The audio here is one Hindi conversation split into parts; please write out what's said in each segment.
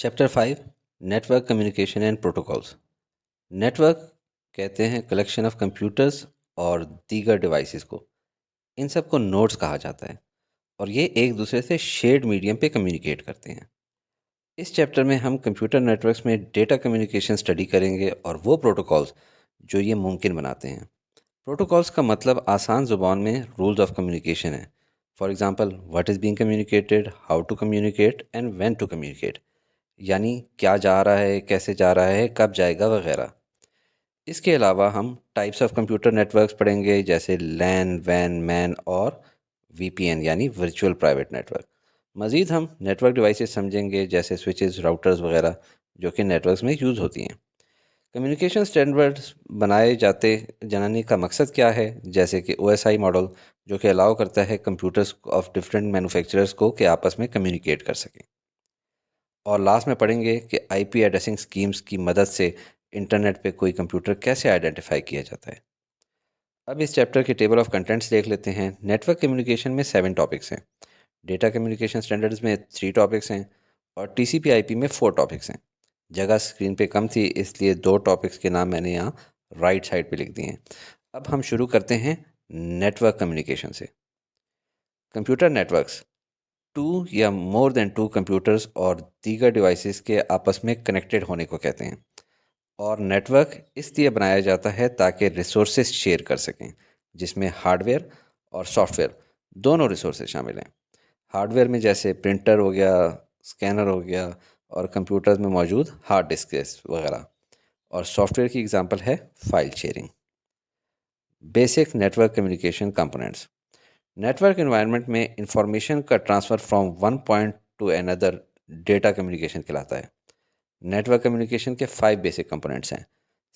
Chapter 5 network communication and protocols. Network कहते हैं कलेक्शन ऑफ कंप्यूटर्स और दीगर डिवाइसेस को। इन सब को नोड्स कहा जाता है और ये एक दूसरे से शेयर्ड मीडियम पे कम्युनिकेट करते हैं। इस चैप्टर में हम कंप्यूटर नेटवर्क्स में डेटा कम्युनिकेशन स्टडी करेंगे और वो प्रोटोकॉल्स जो ये मुमकिन बनाते हैं। प्रोटोकॉल्स का मतलब आसान ज़ुबान में रूल्स ऑफ कम्युनिकेशन है। For example, what is being communicated, how to communicate and when to communicate. यानी क्या जा रहा है, कैसे जा रहा है, कब जाएगा वगैरह। इसके अलावा हम टाइप्स ऑफ कंप्यूटर नेटवर्क्स पढ़ेंगे, जैसे लैन, वैन, मैन और वीपीएन यानी वर्चुअल प्राइवेट नेटवर्क। मज़ीद हम नेटवर्क डिवाइसेस समझेंगे, जैसे स्विचेस, राउटर्स वगैरह, जो कि नेटवर्क्स में यूज़ होती हैं। कम्युनिकेशन स्टैंडर्ड्स बनाए जाते जाने का मकसद क्या है, जैसे कि ओएसआई मॉडल, जो कि अलाउ करता है कंप्यूटर्स ऑफ डिफरेंट मैन्युफैक्चरर्स को कि आपस में कम्युनिकेट कर सकें। और लास्ट में पढ़ेंगे कि आईपी एड्रेसिंग स्कीम्स की मदद से इंटरनेट पे कोई कंप्यूटर कैसे आइडेंटिफाई किया जाता है। अब इस चैप्टर के टेबल ऑफ कंटेंट्स देख लेते हैं। नेटवर्क कम्युनिकेशन में 7 टॉपिक्स हैं, डेटा कम्युनिकेशन स्टैंडर्ड्स में 3 टॉपिक्स हैं और टीसीपी आईपी में 4 टॉपिक्स हैं। जगह स्क्रीन पे कम थी, इसलिए 2 टॉपिक्स के नाम मैंने यहाँ राइट साइड पे लिख दिए हैं। अब हम शुरू करते हैं नेटवर्क कम्युनिकेशन से। कंप्यूटर नेटवर्क्स टू या मोर देन टू कंप्यूटर्स और दीगर डिवाइसेस के आपस में कनेक्टेड होने को कहते हैं। और नेटवर्क इसलिए बनाया जाता है ताकि रिसोर्सेज शेयर कर सकें, जिसमें हार्डवेयर और सॉफ्टवेयर दोनों रिसोर्सेज शामिल हैं। हार्डवेयर में जैसे प्रिंटर हो गया, स्कैनर हो गया, और कंप्यूटर्स में मौजूद हार्ड डिस्क वगैरह। और सॉफ्टवेयर की एग्जांपल है file sharing. Basic network communication components. Network environment में इंफॉर्मेशन का transfer from one point two another data communication कहलाता है। नेटवर्क कम्युनिकेशन के 5 बेसिक कंपोनेंट्स हैं: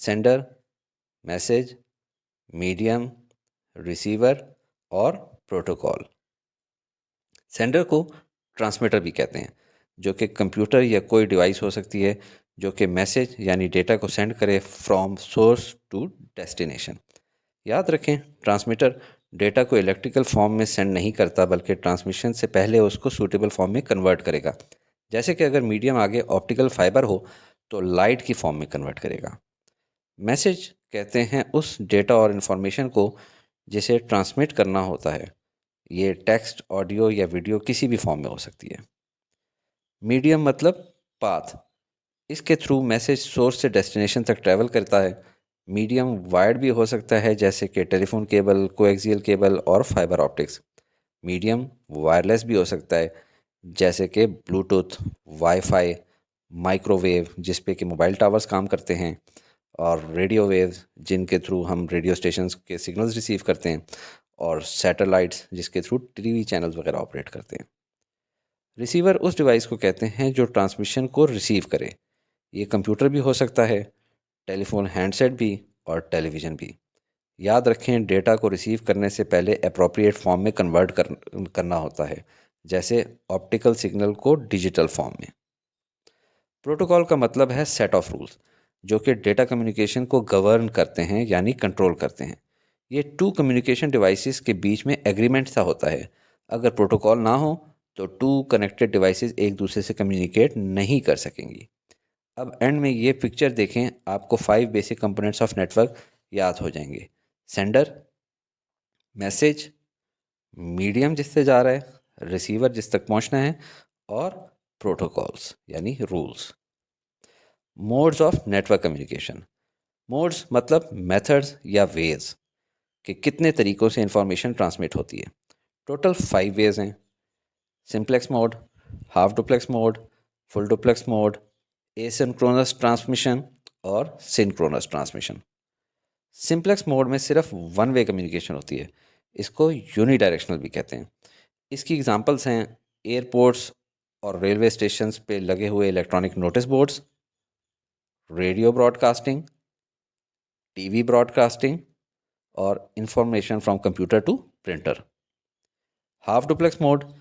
सेंडर, मैसेज, मीडियम, रिसीवर और प्रोटोकॉल। सेंडर को ट्रांसमीटर भी कहते हैं, जो कि कंप्यूटर या कोई डिवाइस हो सकती है जो कि मैसेज यानी डेटा को सेंड करे फ्रॉम सोर्स टू डेस्टिनेशन। याद रखें, ट्रांसमीटर डेटा को इलेक्ट्रिकल फॉर्म में सेंड नहीं करता, बल्कि ट्रांसमिशन से पहले उसको सूटेबल फॉर्म में कन्वर्ट करेगा। जैसे कि अगर मीडियम आगे ऑप्टिकल फाइबर हो तो लाइट की फॉर्म में कन्वर्ट करेगा। मैसेज कहते हैं उस डेटा और इन्फॉर्मेशन को जिसे ट्रांसमिट करना होता है। ये टेक्स्ट, ऑडियो या वीडियो किसी भी फॉर्म में हो सकती है। मीडियम मतलब पाथ, इसके थ्रू मैसेज सोर्स से डेस्टिनेशन तक ट्रैवल करता है। मीडियम वायर्ड भी हो सकता है, जैसे कि टेलीफोन केबल, कोएक्सियल केबल और फाइबर ऑप्टिक्स। मीडियम वायरलेस भी हो सकता है, जैसे कि ब्लूटूथ, वाईफाई, माइक्रोवेव जिस पे कि मोबाइल टावर्स काम करते हैं, और रेडियो वेव्स जिनके थ्रू हम रेडियो स्टेशंस के सिग्नल्स रिसीव करते हैं, और सैटेलाइट्स जिसके थ्रू टीवी चैनल्स वगैरह ऑपरेट करते हैं। रिसीवर उस डिवाइस को कहते हैं जो ट्रांसमिशन को रिसीव करे। ये कंप्यूटर भी हो सकता है, टेलीफोन हैंडसेट भी और टेलीविज़न भी। याद रखें, डेटा को रिसीव करने से पहले अप्रोप्रिएट फॉर्म में करना होता है, जैसे ऑप्टिकल सिग्नल को डिजिटल फॉर्म में। प्रोटोकॉल का मतलब है सेट ऑफ रूल्स जो कि डेटा कम्युनिकेशन को गवर्न करते हैं यानी कंट्रोल करते हैं। ये टू कम्युनिकेशन डिवाइसेस के बीच में एग्रीमेंट सा होता है। अगर प्रोटोकॉल ना हो तो टू कनेक्टेड डिवाइसेस एक दूसरे से कम्युनिकेट नहीं कर सकेंगी। अब एंड में ये पिक्चर देखें, आपको 5 बेसिक कंपोनेंट्स ऑफ नेटवर्क याद हो जाएंगे: सेंडर, मैसेज, मीडियम जिससे जा रहा है, रिसीवर जिस तक पहुंचना है, और प्रोटोकॉल्स यानी rules. Modes of network communication. Modes मतलब मेथड्स या वेज कि कितने तरीक़ों से इंफॉर्मेशन ट्रांसमिट होती है। टोटल 5 वेज हैं: simplex mode, half duplex mode, full duplex mode, asynchronous transmission और सिंक्रोनस ट्रांसमिशन। सिंप्लेक्स मोड में सिर्फ वन वे कम्युनिकेशन होती है। इसको यूनिडायरेक्शनल भी कहते हैं। इसकी एग्जांपल्स हैं एयरपोर्ट्स और रेलवे स्टेशंस पे लगे हुए electronic notice boards, radio broadcasting, TV broadcasting और information from computer to printer. Half duplex mode,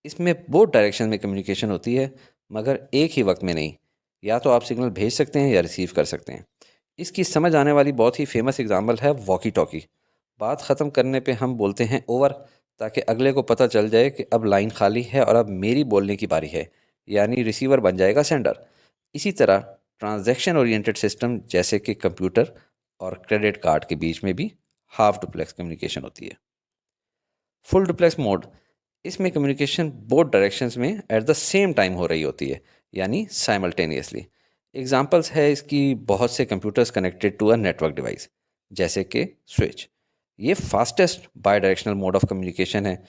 इसमें बोथ डायरेक्शन में कम्युनिकेशन होती है, मगर एक ही वक्त में नहीं। या तो आप सिग्नल भेज सकते हैं या रिसीव कर सकते हैं। इसकी समझ आने वाली बहुत ही फेमस एग्जांपल है वॉकी टॉकी। बात ख़त्म करने पे हम बोलते हैं ओवर, ताकि अगले को पता चल जाए कि अब लाइन खाली है और अब मेरी बोलने की बारी है। यानी रिसीवर बन जाएगा सेंडर। इसी तरह ट्रांजैक्शन ओरिएंटेड सिस्टम जैसे कि कंप्यूटर और क्रेडिट कार्ड के बीच में भी हाफ डुप्लेक्स कम्युनिकेशन होती है। फुल डुप्लेक्स मोड, इसमें कम्युनिकेशन बोथ डायरेक्शंस में एट द सेम टाइम हो रही होती है, यानी साइमल्टेनियसली। एग्जांपल्स है इसकी बहुत से computers connected to a network device, जैसे कि स्विच। ये fastest bidirectional mode of communication है।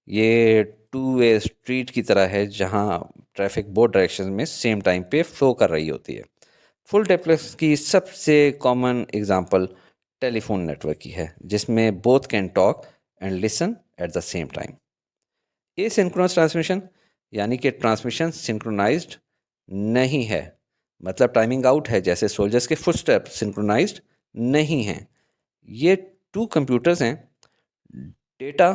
ये टू वे स्ट्रीट की तरह है जहाँ ट्रैफिक बोथ डायरेक्शन में सेम टाइम पे फ्लो कर रही होती है। फुल डुप्लेक्स की सबसे कॉमन एग्जांपल टेलीफोन नेटवर्क की है, जिसमें both can talk and listen at the same time. Asynchronous transmission, यानी कि ट्रांसमिशन सिंक्रोनाइज्ड नहीं है, मतलब टाइमिंग आउट है, जैसे सोल्जर्स के फुटस्टेप सिंक्रोनाइज्ड नहीं हैं। ये टू कंप्यूटर्स हैं, डेटा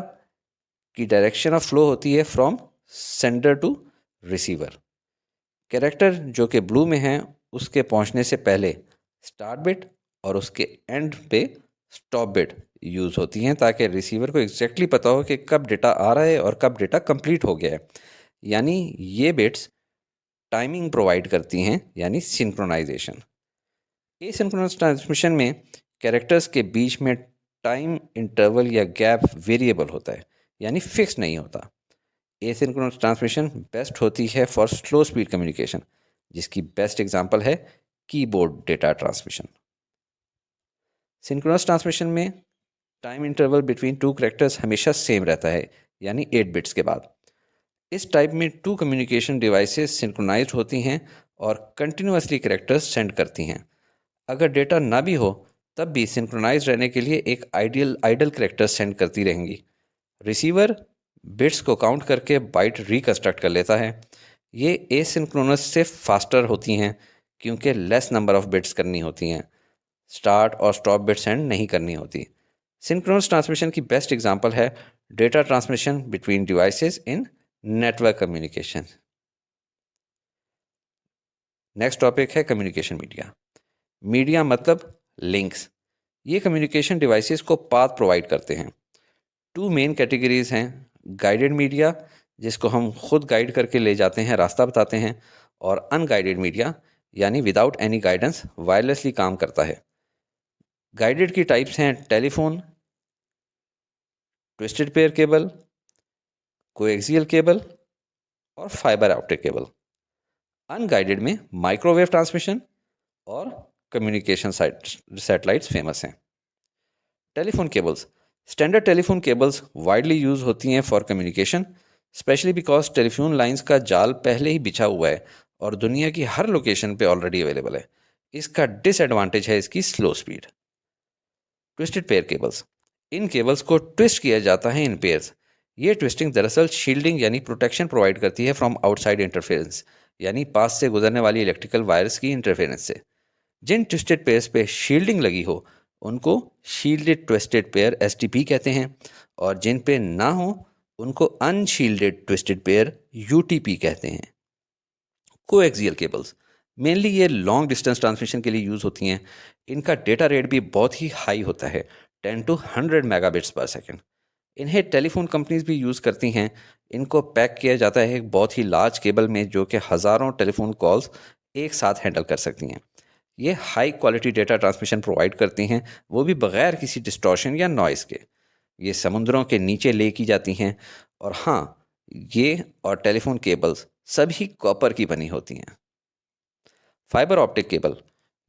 की डायरेक्शन ऑफ फ्लो होती है from sender to receiver. Character जो कि ब्लू में है उसके पहुंचने से पहले स्टार्ट बिट और उसके एंड पे स्टॉप बिट यूज़ होती हैं, ताकि रिसीवर को एग्जैक्टली पता हो कि कब डेटा आ रहा है और कब डेटा कंप्लीट हो गया है। यानी ये बिट्स टाइमिंग प्रोवाइड करती हैं, यानी सिंक्रोनाइजेशन। एसिंक्रोनस ट्रांसमिशन में कैरेक्टर्स के बीच में टाइम इंटरवल या गैप वेरिएबल होता है, यानी फिक्स नहीं होता। एसिंक्रोनस ट्रांसमिशन बेस्ट होती है फॉर स्लो स्पीड कम्युनिकेशन, जिसकी बेस्ट एग्जांपल है keyboard data transmission. Synchronous transmission में time interval between two characters हमेशा सेम रहता है, यानी 8 बिट्स के बाद। इस टाइप में टू कम्युनिकेशन डिवाइसेस सिंक्रोनाइज्ड होती हैं और कंटिन्यूसली कैरेक्टर्स सेंड करती हैं। अगर डेटा ना भी हो तब भी सिंक्रोनाइज रहने के लिए एक आइडल कैरेक्टर सेंड करती रहेंगी। रिसीवर बिट्स को काउंट करके बाइट रिकंस्ट्रक्ट कर लेता है। ये एसिंक्रोनस से फास्टर होती हैं क्योंकि लेस नंबर ऑफ बिट्स करनी होती हैं, स्टार्ट और स्टॉप बिट सेंड नहीं करनी होती। सिंक्रोनस ट्रांसमिशन की बेस्ट एग्जांपल है data transmission between devices in network communication. Next topic है कम्युनिकेशन मीडिया। मीडिया मतलब लिंक्स। ये कम्युनिकेशन डिवाइसेस को पाथ प्रोवाइड करते हैं। टू मेन कैटेगरीज हैं, गाइडेड मीडिया जिसको हम खुद गाइड करके ले जाते हैं, रास्ता बताते हैं, और अनगाइडेड मीडिया यानी विदाउट एनी गाइडेंस वायरलेसली काम करता है। गाइडेड की टाइप्स हैं telephone, twisted pair cable, coaxial cable और फाइबर ऑप्टिक केबल। अनगाइडेड में माइक्रोवेव ट्रांसमिशन और कम्युनिकेशन सैटेलाइट्स फेमस हैं। Telephone cables, standard telephone cables widely use होती हैं for communication, specially because telephone lines का जाल पहले ही बिछा हुआ है और दुनिया की हर लोकेशन पे ऑलरेडी अवेलेबल है। इसका डिसएडवांटेज है इसकी slow speed. Twisted pair cables, इन केबल्स को ट्विस्ट किया जाता है इन पेयर्स। ये ट्विस्टिंग दरअसल शील्डिंग यानी प्रोटेक्शन प्रोवाइड करती है फ्रॉम आउटसाइड इंटरफेरेंस, यानी पास से गुजरने वाली इलेक्ट्रिकल वायर्स की इंटरफेरेंस से। जिन ट्विस्टेड पेयर्स पे शील्डिंग लगी हो उनको शील्डेड ट्विस्टेड पेयर एसटीपी कहते हैं, और जिन पे ना हो उनको अनशील्डेड ट्विस्टेड पेयर यूटीपी कहते हैं। कोएक्सियल केबल्स, मेनली ये लॉन्ग डिस्टेंस ट्रांसमिशन के लिए यूज़ होती हैं। इनका डेटा रेट भी बहुत ही हाई होता है, 10 to 100 मेगाबिट्स पर सेकेंड। इन्हें टेलीफोन कंपनीज भी यूज़ करती हैं। इनको पैक किया जाता है एक बहुत ही लार्ज केबल में जो कि हज़ारों टेलीफोन कॉल्स एक साथ हैंडल कर सकती हैं। ये high quality data transmission provide करती हैं, वो भी बगैर किसी डिस्टॉर्शन या नॉइज़ के। ये समुद्रों के नीचे ले की जाती हैं, और हाँ, ये और टेलीफोन केबल्स सभी कॉपर की बनी होती हैं। फाइबर ऑप्टिक केबल,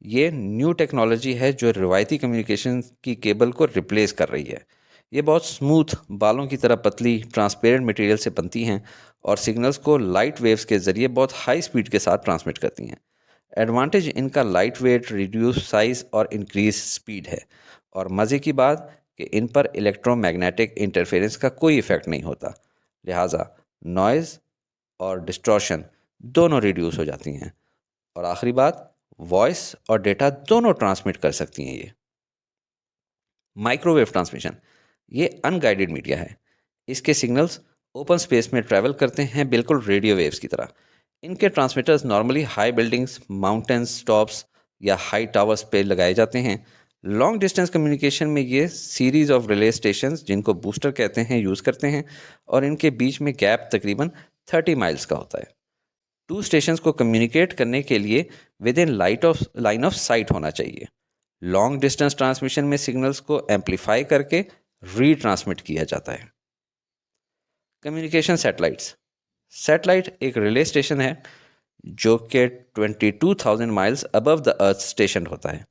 ये न्यू टेक्नोलॉजी है जो रिवायती कम्युनिकेशन की केबल को रिप्लेस कर रही है। ये बहुत स्मूथ, बालों की तरह पतली ट्रांसपेरेंट मटेरियल से बनती हैं और सिग्नल्स को लाइट वेव्स के ज़रिए बहुत हाई स्पीड के साथ ट्रांसमिट करती हैं। एडवांटेज इनका लाइट वेट, रिड्यूस साइज और इंक्रीज स्पीड है, और मज़े की बात कि इन पर इलेक्ट्रोमैग्नेटिक इंटरफेरेंस का कोई इफ़ेक्ट नहीं होता, लिहाजा नॉइज़ और डिस्टॉर्शन दोनों रिड्यूस हो जाती हैं। और आखिरी बात, वॉइस और डेटा दोनों ट्रांसमिट कर सकती हैं ये। माइक्रोवेव ट्रांसमिशन, ये अनगाइडेड मीडिया है। इसके सिग्नल्स ओपन स्पेस में ट्रैवल करते हैं बिल्कुल रेडियो वेव्स की तरह। इनके transmitters normally high buildings, mountains tops या हाई टावर्स पे लगाए जाते हैं। लॉन्ग डिस्टेंस कम्युनिकेशन में ये सीरीज ऑफ रिले स्टेशंस, जिनको बूस्टर कहते हैं, यूज़ करते हैं, और इनके बीच में गैप तकरीबन 30 माइल्स का होता है। टू स्टेशंस को कम्युनिकेट करने के लिए with in line of site होना चाहिए। लॉन्ग डिस्टेंस ट्रांसमिशन में सिग्नल्स को एम्पलीफाई करके रीट्रांसमिट किया जाता है। Communication satellites. सैटेलाइट एक रिले स्टेशन है जो कि 22,000 miles above the earth station होता है।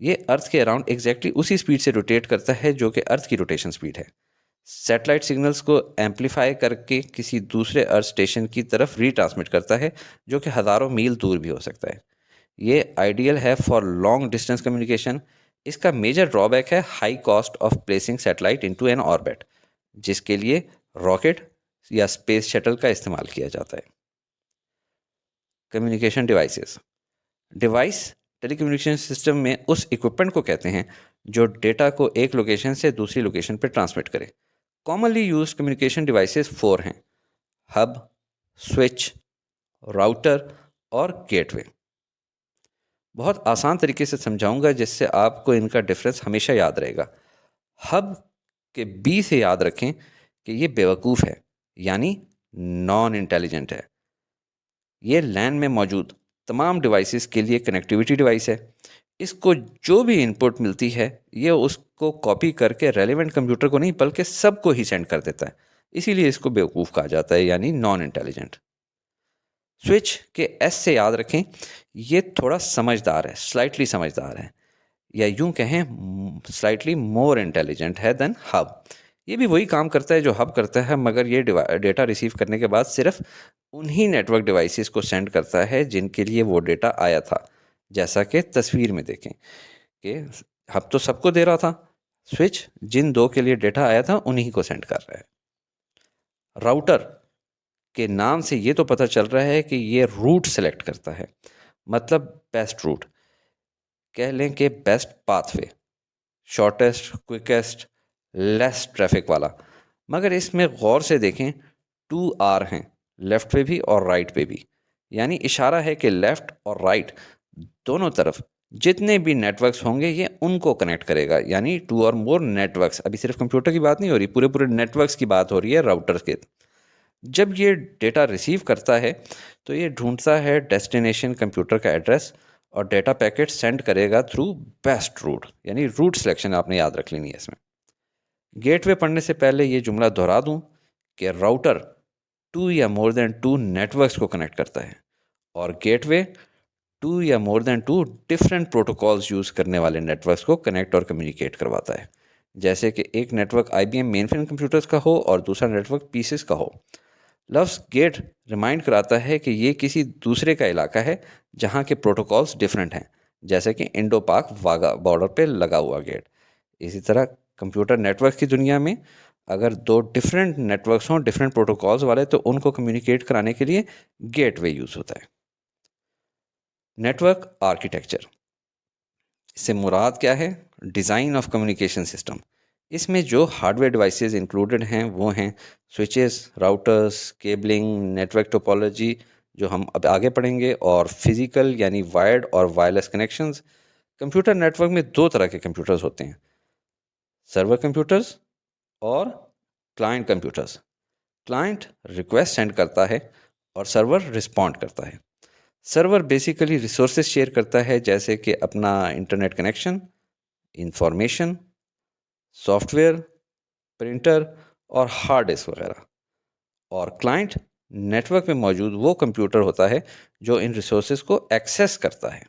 ये अर्थ के अराउंड एग्जैक्टली उसी स्पीड से रोटेट करता है जो कि अर्थ की रोटेशन स्पीड है। सैटेलाइट सिग्नल्स को एम्पलीफाई करके किसी दूसरे अर्थ स्टेशन की तरफ रीट्रांसमिट करता है जो कि हज़ारों मील दूर भी हो सकता है। ये आइडियल है फॉर लॉन्ग डिस्टेंस कम्युनिकेशन। इसका मेजर ड्रॉबैक है high cost of placing satellite into an orbit, जिसके लिए रॉकेट या स्पेस शटल का इस्तेमाल किया जाता है। Communication devices. Device telecommunication system में उस इक्विपमेंट को कहते हैं जो डेटा को एक लोकेशन से दूसरी लोकेशन पर ट्रांसमिट करे। कॉमनली यूज्ड कम्युनिकेशन डिवाइसेस 4 हैं: हब, स्विच, राउटर और गेटवे। बहुत आसान तरीके से समझाऊंगा जिससे आपको इनका डिफरेंस हमेशा याद रहेगा। हब के बी से याद रखें कि ये बेवकूफ़ है, यानी नॉन इंटेलिजेंट है। ये लैन में मौजूद तमाम डिवाइसेस के लिए कनेक्टिविटी डिवाइस है। इसको जो भी इनपुट मिलती है ये उसको कॉपी करके रेलेवेंट कंप्यूटर को नहीं बल्कि सबको ही सेंड कर देता है, इसीलिए इसको बेवकूफ़ कहा जाता है, यानी नॉन इंटेलिजेंट। स्विच के एस से याद रखें, ये थोड़ा समझदार है, स्लाइटली समझदार है, या यूं कहें स्लाइटली मोर इंटेलिजेंट है देन हब। ये भी वही काम करता है जो हब करता है, मगर ये डेटा रिसीव करने के बाद सिर्फ उन्हीं नेटवर्क डिवाइसेस को सेंड करता है जिनके लिए वो डेटा आया था। जैसा कि तस्वीर में देखें कि हब तो सबको दे रहा था, स्विच जिन दो के लिए डेटा आया था उन्हीं को सेंड कर रहा है। राउटर के नाम से ये तो पता चल रहा है कि ये रूट सेलेक्ट करता है, मतलब बेस्ट रूट, कह लें कि best pathway, shortest, quickest, less traffic वाला। मगर इसमें गौर से देखें, 2 आर हैं, लेफ़्ट पे भी और राइट पे भी, यानी इशारा है कि लेफ़्ट और राइट दोनों तरफ जितने भी नेटवर्क्स होंगे ये उनको कनेक्ट करेगा, यानी 2 और मोर नेटवर्क्स। अभी सिर्फ कंप्यूटर की बात नहीं हो रही, पूरे पूरे नेटवर्क्स की बात हो रही है राउटर के। जब ये डेटा रिसीव करता है तो ये ढूंढता है डेस्टिनेशन कंप्यूटर का एड्रेस और डेटा पैकेट सेंड करेगा थ्रू बेस्ट रूट, यानी रूट सिलेक्शन आपने याद रख लेनी है इसमें। गेटवे पढ़ने से पहले ये जुमला दोहरा दूं कि राउटर 2 या मोर देन 2 नेटवर्क्स को कनेक्ट करता है और गेटवे 2 या more than 2 different protocols use करने वाले नेटवर्क्स को कनेक्ट और कम्युनिकेट करवाता है। जैसे कि एक नेटवर्क IBM मेनफ्रेम कंप्यूटर्स का हो और दूसरा नेटवर्क पीसेस का हो। लफ्ज़ गेट रिमाइंड कराता है कि ये किसी दूसरे का इलाका है जहाँ के प्रोटोकॉल्स डिफरेंट हैं, जैसे कि इंडो पाक वाघा बॉर्डर पे लगा हुआ गेट। इसी तरह कंप्यूटर नेटवर्क की दुनिया में अगर 2 डिफरेंट नेटवर्क्स हों डिफरेंट प्रोटोकॉल्स वाले तो उनको कम्युनिकेट कराने के लिए गेटवे यूज़ होता है। नेटवर्क आर्किटेक्चर, इससे मुराद क्या है? Design of communication system. इसमें जो हार्डवेयर डिवाइसेस इंक्लूडेड हैं वो हैं switches, routers, cabling, network topology जो हम अब आगे पढ़ेंगे, और फिजिकल यानी वायर्ड और वायरलेस कनेक्शंस। कंप्यूटर नेटवर्क में 2 तरह के कंप्यूटर्स होते हैं, सर्वर कंप्यूटर्स और client computers. Client request send करता है और सर्वर रिस्पॉन्ड करता है। सर्वर बेसिकली रिसोर्सेज शेयर करता है, जैसे कि अपना internet connection, information, software, printer और हार्ड डिस्क वगैरह। और क्लाइंट नेटवर्क में मौजूद वो कंप्यूटर होता है जो इन रिसोर्सेज को एक्सेस करता है।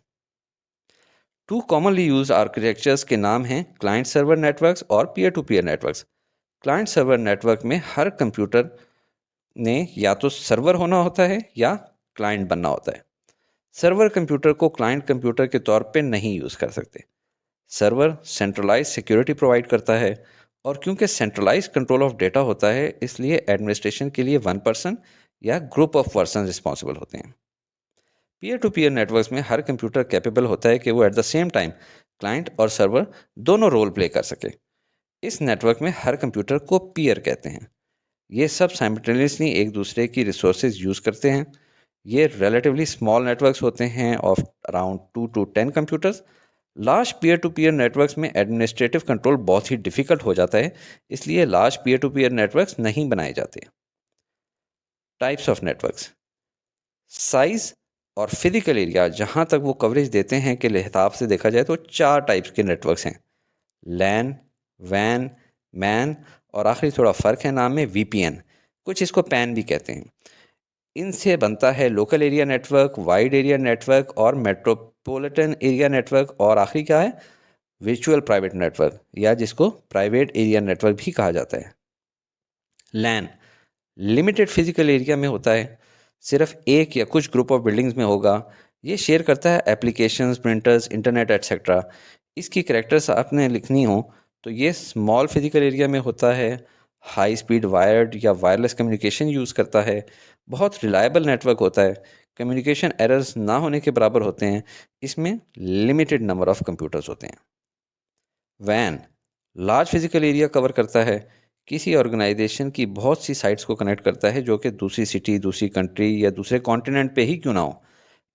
2 कॉमनली यूज्ड आर्किटेक्चर्स के नाम हैं क्लाइंट सर्वर नेटवर्क्स और peer to peer networks. Client server network में हर कंप्यूटर ने या तो सर्वर होना होता है या क्लाइंट बनना होता है। सर्वर कंप्यूटर को क्लाइंट कंप्यूटर के तौर पे नहीं यूज़ कर सकते। सर्वर सेंट्रलाइज सिक्योरिटी प्रोवाइड करता है, और क्योंकि सेंट्रलाइज कंट्रोल ऑफ डेटा होता है इसलिए एडमिनिस्ट्रेशन के लिए 1 पर्सन या ग्रुप ऑफ पर्सन रिस्पॉन्सिबल होते हैं। पीयर टू पीयर नेटवर्क्स में हर कंप्यूटर कैपेबल होता है कि वो at the same time client और सर्वर दोनों रोल प्ले कर सके। इस नेटवर्क में हर कंप्यूटर को पीयर कहते हैं। ये सब साइमल्टेनियसली एक दूसरे की रिसोर्सेज यूज़ करते हैं। ये रिलेटिवली स्मॉल नेटवर्क्स होते हैं of around 2 to 10 computers. Large peer to peer networks में एडमिनिस्ट्रेटिव कंट्रोल बहुत ही डिफ़िकल्ट हो जाता है, इसलिए large peer to peer networks नहीं बनाए जाते। Types of networks. साइज़ और फिजिकल एरिया जहाँ तक वो कवरेज देते हैं के हिसाब से देखा जाए तो 4 टाइप्स के नेटवर्क्स हैं। लैन, वैन, मैन और आखिरी थोड़ा फ़र्क है नाम में वीपीएन, कुछ इसको पैन भी कहते हैं। इनसे बनता है local area network, wide area network और मेट्रोपॉलिटन एरिया नेटवर्क और आखिरी क्या है? वर्चुअल प्राइवेट नेटवर्क या जिसको प्राइवेट एरिया नेटवर्क भी कहा जाता है। लैन लिमिटेड फिजिकल एरिया में होता है, सिर्फ एक या कुछ ग्रुप ऑफ बिल्डिंग्स में होगा। ये शेयर करता है एप्लीकेशंस, प्रिंटर्स, इंटरनेट एटसेट्रा। इसकी कैरेक्टर्स आपने लिखनी हो तो ये स्मॉल फिजिकल एरिया में होता है, हाई स्पीड वायर्ड या वायरलेस कम्युनिकेशन यूज़ करता है, बहुत रिलायबल नेटवर्क होता है, कम्युनिकेशन एरर्स ना होने के बराबर होते हैं, इसमें लिमिटेड नंबर ऑफ कंप्यूटर्स होते हैं। वैन लार्ज फिजिकल एरिया कवर करता है, किसी ऑर्गेनाइजेशन की बहुत सी साइट्स को कनेक्ट करता है जो कि दूसरी सिटी, दूसरी कंट्री या दूसरे कॉन्टिनेंट पे ही क्यों ना हो।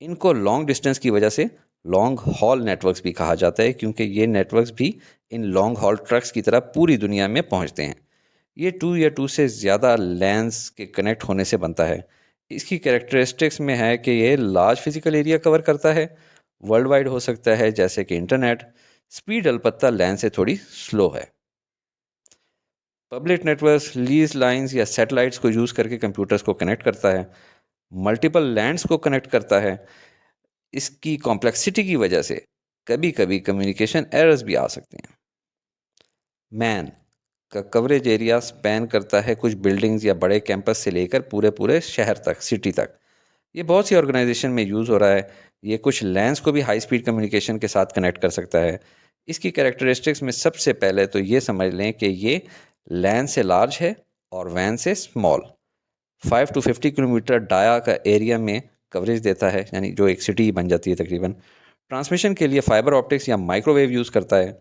इनको लॉन्ग डिस्टेंस की वजह से लॉन्ग हॉल नेटवर्क्स भी कहा जाता है क्योंकि ये नेटवर्क्स भी इन लॉन्ग हॉल ट्रक्स की तरह पूरी दुनिया में पहुंचते हैं। ये टू या टू से ज़्यादा लैंस के कनेक्ट होने से बनता है। इसकी कैरेक्टरिस्टिक्स में है कि ये लार्ज फिजिकल एरिया कवर करता है, वर्ल्ड वाइड हो सकता है जैसे कि इंटरनेट, स्पीड अलबत्ता लैन से थोड़ी स्लो है। पब्लिक नेटवर्क्स लीज लाइंस या सैटेलाइट्स को यूज़ करके कंप्यूटर्स को कनेक्ट करता है, मल्टीपल लैंड्स को कनेक्ट करता है। इसकी कॉम्प्लेक्सिटी की वजह से कभी कभी कम्युनिकेशन एरर्स भी आ सकते हैं। मैन का कवरेज एरिया स्पैन करता है कुछ बिल्डिंग्स या बड़े कैंपस से लेकर पूरे पूरे शहर तक, सिटी तक। ये बहुत सी ऑर्गेनाइजेशन में यूज़ हो रहा है। ये कुछ लैंस को भी हाई स्पीड कम्युनिकेशन के साथ कनेक्ट कर सकता है। इसकी कैरेक्टरिस्टिक्स में सबसे पहले तो ये समझ लें कि ये लैन से लार्ज है और वैन से स्मॉल। 5 to 50 किलोमीटर डाया का एरिया में कवरेज देता है, यानी जो एक सिटी बन जाती है तकरीबन। ट्रांसमिशन के लिए फाइबर ऑप्टिक्स या माइक्रोवेव यूज़ करता है।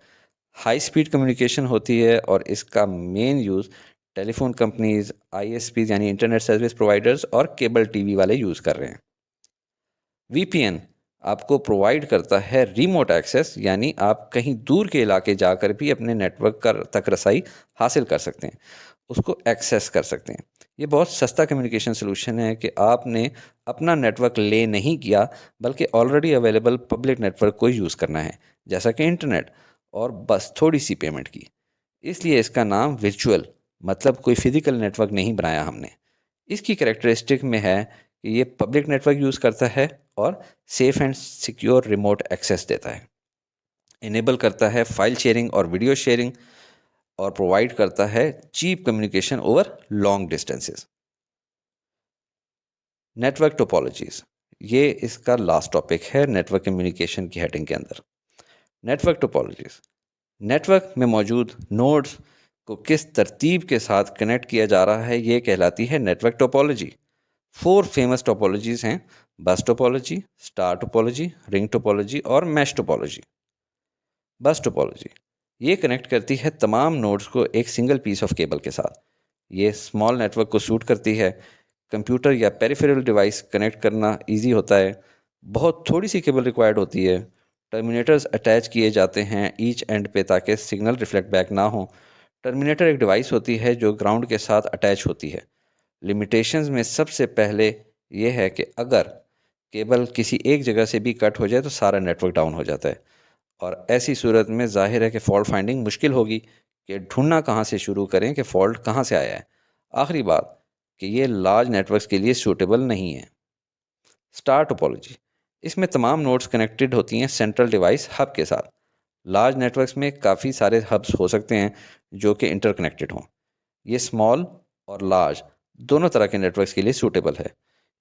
हाई स्पीड कम्युनिकेशन होती है और इसका मेन यूज़ टेलीफोन कंपनीज, आईएसपीज यानी इंटरनेट सर्विस प्रोवाइडर्स और केबल टीवी वाले यूज़ कर रहे हैं। वीपीएन आपको प्रोवाइड करता है रिमोट एक्सेस, यानी आप कहीं दूर के इलाके जाकर भी अपने नेटवर्क का तक रसाई हासिल कर सकते हैं, उसको एक्सेस कर सकते हैं। ये बहुत सस्ता कम्युनिकेशन सोल्यूशन है कि आपने अपना नेटवर्क ले नहीं किया बल्कि ऑलरेडी अवेलेबल पब्लिक नेटवर्क को यूज़ करना है, जैसा कि इंटरनेट, और बस थोड़ी सी पेमेंट की। इसलिए इसका नाम वर्चुअल, मतलब कोई फिजिकल नेटवर्क नहीं बनाया हमने। इसकी कैरेक्टरिस्टिक में है कि ये पब्लिक नेटवर्क यूज़ करता है और safe and secure remote access देता है, इनेबल करता है फाइल शेयरिंग और वीडियो शेयरिंग, और प्रोवाइड करता है cheap communication over long distances. Network topologies, ये इसका लास्ट टॉपिक है नेटवर्क कम्युनिकेशन की हेडिंग के अंदर। नेटवर्क टोपोलॉजीज नेटवर्क में मौजूद नोड्स को किस तरतीब के साथ कनेक्ट किया जा रहा है, ये कहलाती है नेटवर्क टोपोलॉजी। 4 फेमस टोपोलॉजीज हैं: बस topology, star topology, ring topology और मैश टोपोलॉजी। बस टोपोलॉजी ये कनेक्ट करती है तमाम नोड्स को एक सिंगल पीस ऑफ केबल के साथ। ये स्मॉल नेटवर्क को सूट करती है, कंप्यूटर या पेरिफेरल डिवाइस कनेक्ट करना इजी होता है, बहुत थोड़ी सी केबल रिक्वायर्ड होती है, टर्मिनेटर्स अटैच किए जाते हैं ईच एंड पे ताकि सिग्नल रिफ्लेक्ट बैक ना हो। टर्मिनेटर एक डिवाइस होती है जो ग्राउंड के साथ अटैच होती है। लिमिटेशंस में सबसे पहले ये है कि अगर केबल किसी एक जगह से भी कट हो जाए तो सारा नेटवर्क डाउन हो जाता है, और ऐसी सूरत में ज़ाहिर है कि फ़ॉल्ट फाइंडिंग मुश्किल होगी कि ढूंढना कहाँ से शुरू करें कि फ़ॉल्ट कहाँ से आया है। आखिरी बात कि ये लार्ज नेटवर्क्स के लिए सूटेबल नहीं है। स्टार टोपोलॉजी इसमें तमाम नोड्स कनेक्टेड होती हैं सेंट्रल डिवाइस हब के साथ। लार्ज नेटवर्क्स में काफ़ी सारे हब्स हो सकते हैं जो कि इंटरकनेक्टेड हों। ये स्मॉल और लार्ज दोनों तरह के नेटवर्क्स के लिए सूटेबल है।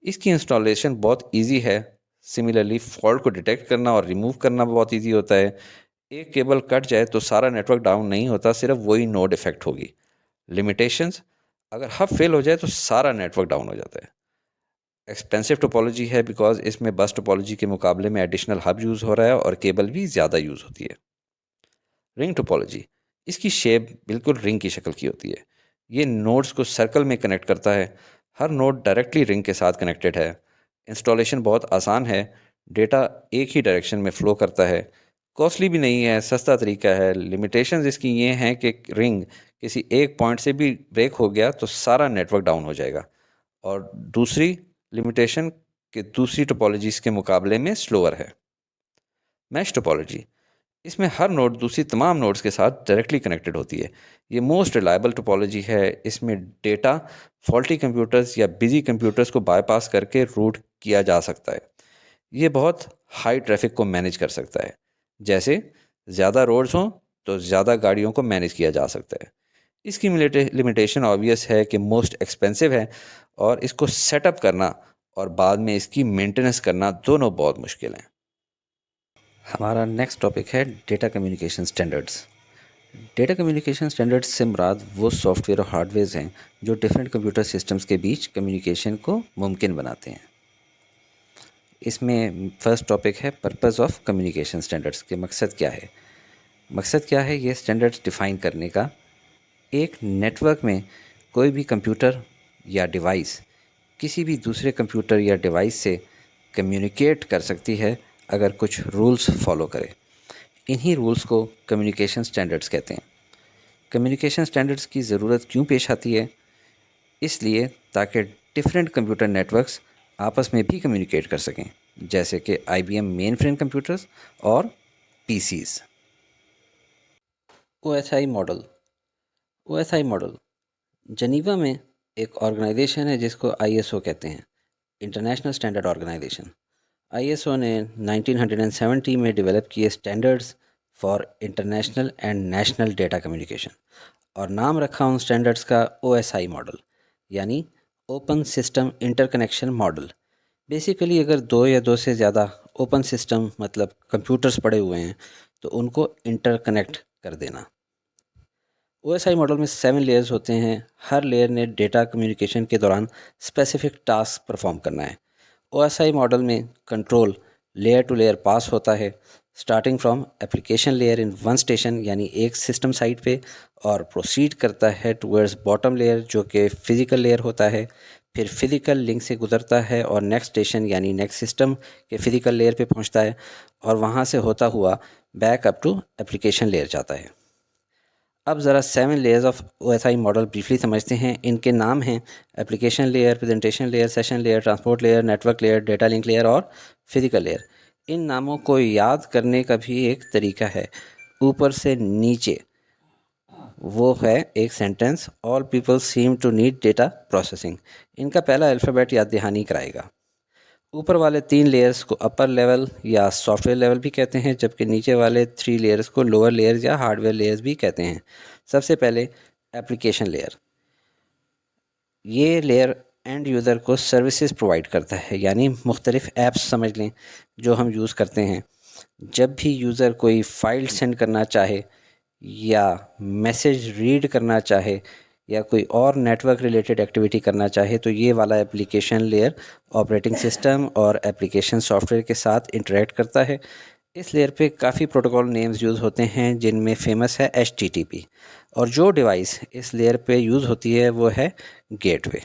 इसकी इंस्टॉलेशन बहुत इजी है। सिमिलरली फॉल्ट को डिटेक्ट करना और रिमूव करना बहुत इजी होता है। एक केबल कट जाए तो सारा नेटवर्क डाउन नहीं होता, सिर्फ वही नोड इफेक्ट होगी। लिमिटेशंस, अगर हब फेल हो जाए तो सारा नेटवर्क डाउन हो जाता है। एक्सपेंसिव टोपोलॉजी है बिकॉज इसमें बस टोपोलॉजी के मुकाबले में एडिशनल हब यूज़ हो रहा है और केबल भी ज़्यादा यूज़ होती है। रिंग टोपोलॉजी इसकी शेप बिल्कुल रिंग की शक्ल की होती है। ये नोड्स को सर्कल में कनेक्ट करता है, हर नोड डायरेक्टली रिंग के साथ कनेक्टेड है। इंस्टॉलेशन बहुत आसान है, डेटा एक ही डायरेक्शन में फ़्लो करता है, कॉस्टली भी नहीं है, सस्ता तरीका है। लिमिटेशंस इसकी ये हैं कि रिंग किसी एक पॉइंट से भी ब्रेक हो गया तो सारा नेटवर्क डाउन हो जाएगा। और दूसरी लिमिटेशन कि दूसरी टोपोलॉजीज़ के मुकाबले में स्लोअर है। मैश टोपोलॉजी, इसमें हर नोड दूसरी तमाम नोड्स के साथ डायरेक्टली कनेक्टेड होती है। ये मोस्ट रिलायबल टोपोलॉजी है। इसमें डेटा फॉल्टी कंप्यूटर्स या बिजी कंप्यूटर्स को बाईपास करके रूट किया जा सकता है। ये बहुत हाई ट्रैफिक को मैनेज कर सकता है। जैसे ज़्यादा रोड्स हों तो ज़्यादा गाड़ियों को मैनेज किया जा सकता है। इसकी लिमिटेशन ऑब्वियस है कि मोस्ट एक्सपेंसिव है और इसको सेटअप करना और बाद में इसकी मेंटेनेंस करना दोनों बहुत मुश्किल हैं। हमारा नेक्स्ट टॉपिक है data communication standards. Data communication standards से मुराद वो सॉफ्टवेयर और हार्डवेयर हैं जो डिफरेंट कंप्यूटर सिस्टम्स के बीच कम्युनिकेशन को मुमकिन बनाते हैं। इसमें फर्स्ट टॉपिक है पर्पस ऑफ कम्युनिकेशन स्टैंडर्ड्स के मकसद क्या है। मकसद क्या है ये स्टैंडर्ड्स डिफ़ाइन करने का। एक नेटवर्क में कोई भी कंप्यूटर या डिवाइस किसी भी दूसरे कंप्यूटर या डिवाइस से कम्युनिकेट कर सकती है अगर कुछ रूल्स फॉलो करे। इन्हीं रूल्स को कम्युनिकेशन स्टैंडर्ड्स कहते हैं। कम्युनिकेशन स्टैंडर्ड्स की ज़रूरत क्यों पेश आती है? इसलिए ताकि डिफरेंट कंप्यूटर नेटवर्क्स आपस में भी कम्युनिकेट कर सकें, जैसे कि IBM मेन फ्रेम कंप्यूटर्स और PCs। OSI model. OSI model जनीवा में एक ऑर्गेनाइजेशन है जिसको ISO कहते हैं, इंटरनेशनल स्टैंडर्ड ऑर्गेनाइजेशन। ISO ने 1970 में डेवलप किए standards for international and national data communication और नाम रखा उन स्टैंडर्ड्स का OSI मॉडल, यानी open system interconnection model. Basically अगर दो या दो से ज़्यादा ओपन सिस्टम मतलब कंप्यूटर्स पड़े हुए हैं तो उनको इंटरकनेक्ट कर देना। OSI मॉडल में 7 लेयर्स होते हैं। हर लेयर ने डेटा कम्युनिकेशन के दौरान स्पेसिफिक टास्क परफॉर्म करना है। OSI मॉडल में कंट्रोल लेयर टू लेयर पास होता है, starting from application layer in one station यानी एक सिस्टम साइट पे, और प्रोसीड करता है टुवर्ड्स बॉटम लेयर जो कि फ़िज़िकल लेयर होता है। फिर फिज़िकल लिंक से गुजरता है और नेक्स्ट स्टेशन यानी नेक्स्ट सिस्टम के फ़िज़िकल लेयर पे पहुंचता है और वहां से होता हुआ back up to application layer जाता है। अब ज़रा 7 layers of OSI model briefly समझते हैं। इनके नाम हैं application layer, presentation layer, session layer, transport layer, network layer, data link layer और फिज़िकल लेयर। इन नामों को याद करने का भी एक तरीका है, ऊपर से नीचे, वो है एक sentence, all people seem to need data processing. इनका पहला अल्फ़ाबेट याद दहानी कराएगा। ऊपर वाले 3 लेयर्स को अपर लेवल या सॉफ्टवेयर लेवल भी कहते हैं, जबकि नीचे वाले 3 लेयर्स को लोअर लेयर्स या हार्डवेयर लेयर्स भी कहते हैं। सबसे पहले एप्लीकेशन लेयर। ये लेयर एंड यूज़र को सर्विसेज प्रोवाइड करता है, यानी मुख्तलिफ़ ऐप्स समझ लें जो हम यूज़ करते हैं। जब भी यूज़र कोई फ़ाइल सेंड करना चाहे या मैसेज रीड करना चाहे या कोई और नेटवर्क रिलेटेड एक्टिविटी करना चाहे तो ये वाला एप्लीकेशन लेयर ऑपरेटिंग सिस्टम और एप्लीकेशन सॉफ्टवेयर के साथ इंटरेक्ट करता है। इस लेयर पे काफ़ी प्रोटोकॉल नेम्स यूज़ होते हैं जिनमें फेमस है HTTP, और जो डिवाइस इस लेयर पे यूज़ होती है वो है गेटवे।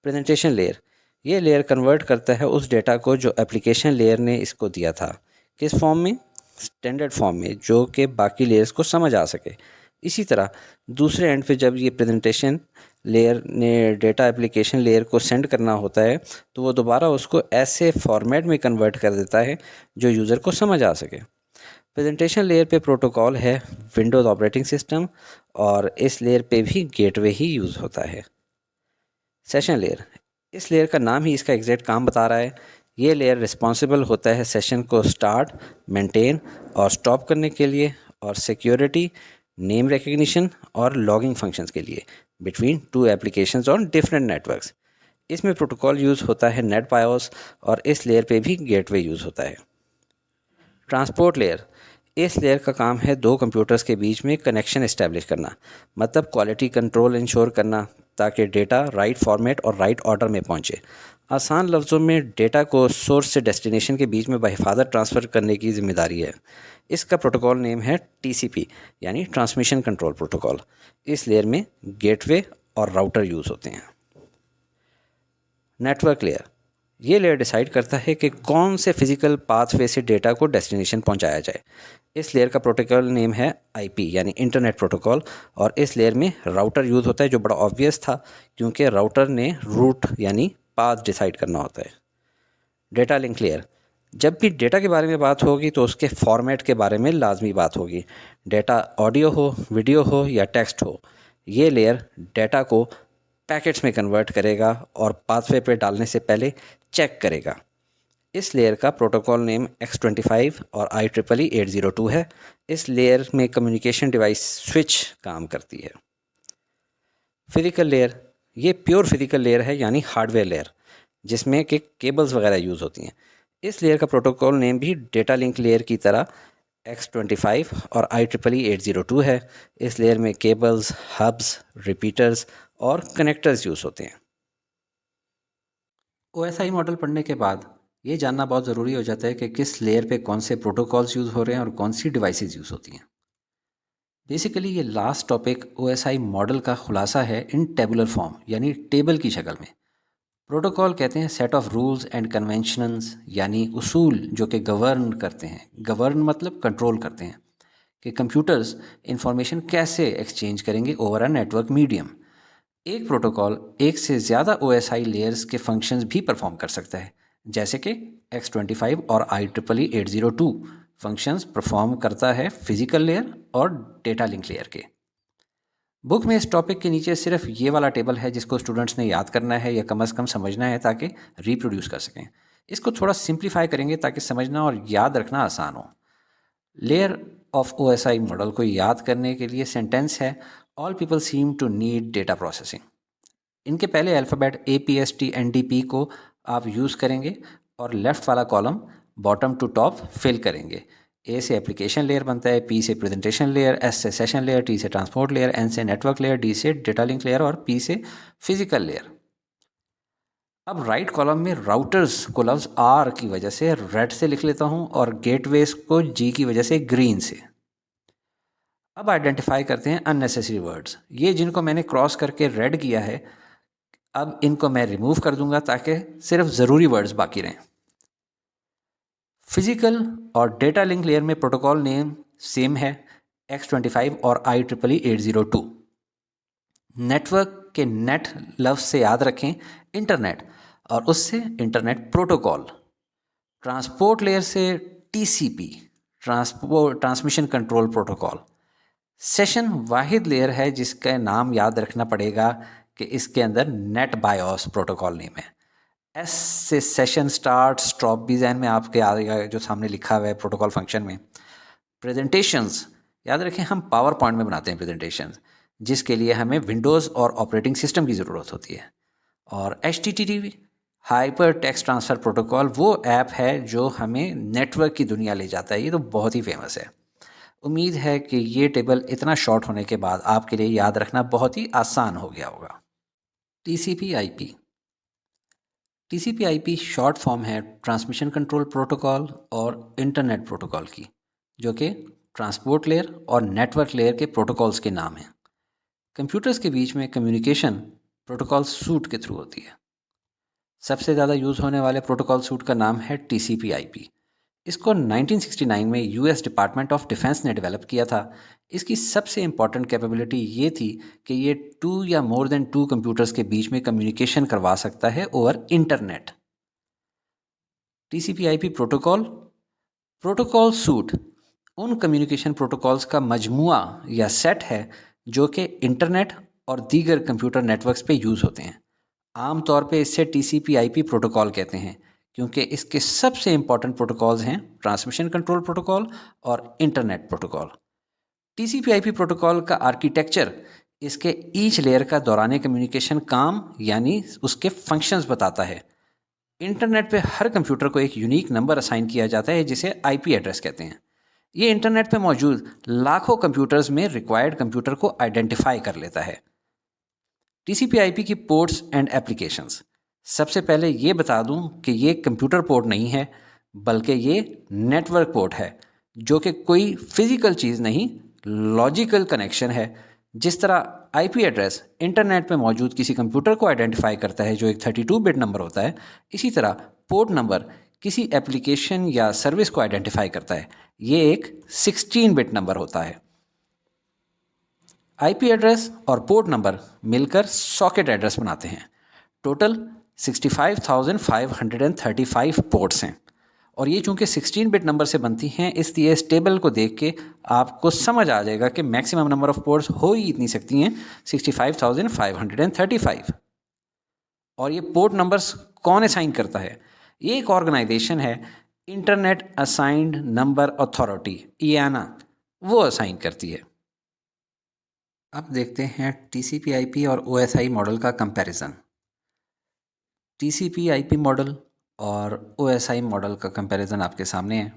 प्रेजेंटेशन लेयर, ये लेयर कन्वर्ट करता है उस डेटा को जो एप्लीकेशन लेयर ने इसको दिया था, किस फॉर्म में? स्टैंडर्ड फॉर्म में, जो कि बाकी लेयर्स को समझ आ सके। इसी तरह दूसरे एंड पे जब ये प्रेजेंटेशन लेयर ने डेटा एप्लीकेशन लेयर को सेंड करना होता है तो वो दोबारा उसको ऐसे फॉर्मेट में कन्वर्ट कर देता है जो यूज़र को समझ आ सके। प्रेजेंटेशन लेयर पे प्रोटोकॉल है विंडोज़ ऑपरेटिंग सिस्टम और इस लेयर पे भी गेटवे ही यूज़ होता है। सेशन लेयर, इस लेयर का नाम ही इसका एग्जैक्ट काम बता रहा है। ये लेयर रिस्पॉन्सिबल होता है सेशन को स्टार्ट, मेंटेन और स्टॉप करने के लिए, और सिक्योरिटी, नेम रिकग्निशन और लॉगिंग फंक्शंस के लिए between 2 applications on different networks. इसमें प्रोटोकॉल यूज़ होता है नेट बायोस और इस लेयर पे भी गेटवे यूज़ होता है। ट्रांसपोर्ट लेयर, इस लेयर का काम है 2 कंप्यूटर्स के बीच में कनेक्शन इस्टेब्लिश करना, मतलब क्वालिटी कंट्रोल इंश्योर करना ताकि डेटा राइट फॉर्मेट और राइट ऑर्डर में पहुंचे। आसान लफ्ज़ों में डेटा को सोर्स से डेस्टिनेशन के बीच में बहिफाजत ट्रांसफ़र करने की जिम्मेदारी है। इसका प्रोटोकॉल नेम है TCP यानी ट्रांसमिशन कंट्रोल प्रोटोकॉल। इस लेयर में गेटवे और राउटर यूज़ होते हैं। नेटवर्क लेयर, ये लेयर डिसाइड करता है कि कौन से फिज़िकल पाथवे से डेटा को डेस्टिनेशन पहुंचाया जाए। इस लेयर का प्रोटोकॉल नेम है IP यानी इंटरनेट प्रोटोकॉल, और इस लेयर में राउटर यूज़ होता है जो बड़ा ऑब्वियस था क्योंकि राउटर ने रूट यानी पाथ डिसाइड करना होता है। डेटा लिंक लेयर, जब भी डेटा के बारे में बात होगी तो उसके फॉर्मेट के बारे में लाजमी बात होगी। डेटा ऑडियो हो, वीडियो हो या टेक्स्ट हो, ये लेयर डेटा को पैकेट्स में कन्वर्ट करेगा और पाथवे पे डालने से पहले चेक करेगा। इस लेयर का प्रोटोकॉल नेम X25 और IEEE 802 है। इस लेयर में कम्युनिकेशन डिवाइस स्विच काम करती है। फिजिकल लेयर, ये प्योर फिजिकल लेयर है यानी हार्डवेयर लेयर, जिसमें कि केबल्स वगैरह यूज़ होती हैं। इस लेयर का प्रोटोकॉल नेम भी डेटा लिंक लेयर की तरह X25 और IEEE 802 है। इस लेयर में केबल्स, हब्स, रिपीटर्स और कनेक्टर्स यूज़ होते हैं। OSI मॉडल पढ़ने के बाद ये जानना बहुत ज़रूरी हो जाता है कि किस लेयर पे कौन से प्रोटोकॉल्स यूज़ हो रहे हैं और कौन सी डिवाइसेस यूज़ होती हैं। बेसिकली ये लास्ट टॉपिक OSI मॉडल का खुलासा है इन टेबुलर फॉर्म, यानी टेबल की शक्ल में। प्रोटोकॉल कहते हैं set of rules and conventions, यानी उसूल जो कि गवर्न करते हैं। गवर्न मतलब कंट्रोल करते हैं कि कंप्यूटर्स इंफॉर्मेशन कैसे एक्सचेंज करेंगे ओवर अ नेटवर्क मीडियम। एक प्रोटोकॉल एक से ज़्यादा OSI लेयर्स के फंक्शंस भी परफॉर्म कर सकता है, जैसे कि X25 और IEEE 802 फंक्शंस परफॉर्म करता है फिजिकल लेयर और डेटा लिंक लेयर के। बुक में इस टॉपिक के नीचे सिर्फ ये वाला टेबल है जिसको स्टूडेंट्स ने याद करना है या कम से कम समझना है ताकि रिप्रोड्यूस कर सकें। इसको थोड़ा सिंप्लीफाई करेंगे ताकि समझना और याद रखना आसान हो। लेयर ऑफ OSI मॉडल को याद करने के लिए सेंटेंस है, all people seem to need data processing. इनके पहले अल्फ़ाबेट APSTNDP को आप यूज़ करेंगे और लेफ़्ट वाला column bottom to top fill करेंगे। A से एप्लीकेशन लेयर बनता है, P से प्रेजेंटेशन लेयर, S से सेशन लेयर, T से ट्रांसपोर्ट लेयर, N से नेटवर्क लेयर, D से डेटा लिंक लेयर और P से फिजिकल लेयर। अब राइट कॉलम में राउटर्स को लफ्ज़ R की वजह से रेड से लिख लेता हूँ और गेटवेज को G की वजह से ग्रीन से। अब आइडेंटिफाई करते हैं अननेसेसरी वर्ड्स। ये जिनको मैंने क्रॉस करके रेड किया है, अब इनको मैं रिमूव कर दूंगा ताकि सिर्फ ज़रूरी वर्ड्स बाकी रहें। फिजिकल और डेटा लिंक लेयर में प्रोटोकॉल नेम सेम है, X25 और IEEE 802। नेटवर्क के नेट लफ्ज़ से याद रखें इंटरनेट और उससे इंटरनेट प्रोटोकॉल। ट्रांसपोर्ट लेयर से TCP, transmission control protocol. Session वाहिद लेयर है जिसका नाम याद रखना पड़ेगा कि इसके अंदर नेट बायोस प्रोटोकॉल नेम है। S से सेशन स्टार्ट, स्टॉप भी जहन में आपके आएगा जो सामने लिखा हुआ है प्रोटोकॉल फंक्शन में। प्रेजेंटेशंस, याद रखें हम पावर पॉइंट में बनाते हैं प्रेजेंटेशंस, जिसके लिए हमें विंडोज़ और ऑपरेटिंग सिस्टम की ज़रूरत होती है। और HTTP hyper text transfer protocol वो ऐप है जो हमें नेटवर्क की दुनिया ले जाता है। ये तो बहुत ही फेमस है। उम्मीद है कि ये टेबल इतना शॉर्ट होने के बाद आपके लिए याद रखना बहुत ही आसान हो गया होगा। TCP/IP, TCP/IP शॉर्ट फॉर्म है ट्रांसमिशन कंट्रोल प्रोटोकॉल और इंटरनेट प्रोटोकॉल की, जो कि ट्रांसपोर्ट लेयर और नेटवर्क लेयर के प्रोटोकॉल्स के नाम हैं। कंप्यूटर्स के बीच में कम्युनिकेशन प्रोटोकॉल सूट के थ्रू होती है। सबसे ज़्यादा यूज़ होने वाले प्रोटोकॉल सूट का नाम है TCP/IP। इसको 1969 में US डिपार्टमेंट ऑफ डिफेंस ने डेवलप किया था। इसकी सबसे इम्पॉर्टेंट कैपेबिलिटी ये थी कि ये 2 या मोर देन 2 कंप्यूटर्स के बीच में कम्युनिकेशन करवा सकता है over internet. TCP/IP protocol suit उन कम्युनिकेशन प्रोटोकॉल्स का मजमुआ या सेट है जो कि इंटरनेट और दीगर कंप्यूटर नेटवर्क्स पे यूज़ होते हैं। आमतौर पे इसे TCP/IP प्रोटोकॉल कहते हैं क्योंकि इसके सबसे इम्पॉर्टेंट प्रोटोकॉल्स हैं ट्रांसमिशन कंट्रोल प्रोटोकॉल और इंटरनेट प्रोटोकॉल। TCP/IP प्रोटोकॉल का आर्किटेक्चर इसके ईच लेयर का दौरान कम्युनिकेशन काम यानी उसके फंक्शंस बताता है। इंटरनेट पे हर कंप्यूटर को एक यूनिक नंबर असाइन किया जाता है जिसे IP एड्रेस कहते हैं। ये इंटरनेट पे मौजूद लाखों कंप्यूटर्स में रिक्वायर्ड कंप्यूटर को आइडेंटिफाई कर लेता है। TCP/IP की पोर्ट्स एंड एप्लीकेशंस, सबसे पहले ये बता दूं कि ये कंप्यूटर पोर्ट नहीं है बल्कि ये नेटवर्क पोर्ट है, जो कि कोई फिजिकल चीज़ नहीं, लॉजिकल कनेक्शन है। जिस तरह IP एड्रेस इंटरनेट पे मौजूद किसी कंप्यूटर को आइडेंटिफाई करता है जो एक 32 बिट नंबर होता है, इसी तरह पोर्ट नंबर किसी एप्लीकेशन या सर्विस को आइडेंटिफाई करता है, ये एक 16 बिट नंबर होता है। IP एड्रेस और पोर्ट नंबर मिलकर सॉकेट एड्रेस बनाते हैं। टोटल 65,535 पोर्ट्स हैं और ये चूँकि 16 बिट नंबर से बनती हैं, इसलिए इस टेबल को देख के आपको समझ आ जाएगा कि मैक्सिमम नंबर ऑफ पोर्ट्स हो ही इतनी सकती हैं 65,535। और ये पोर्ट नंबर्स कौन असाइन करता है? ये एक ऑर्गेनाइजेशन है, internet assigned number authority, IANA, वो असाइन करती है। अब देखते हैं TCP/IP और OSI मॉडल का कंपैरिजन। TCP/IP मॉडल और OSI मॉडल का कंपैरिजन आपके सामने है।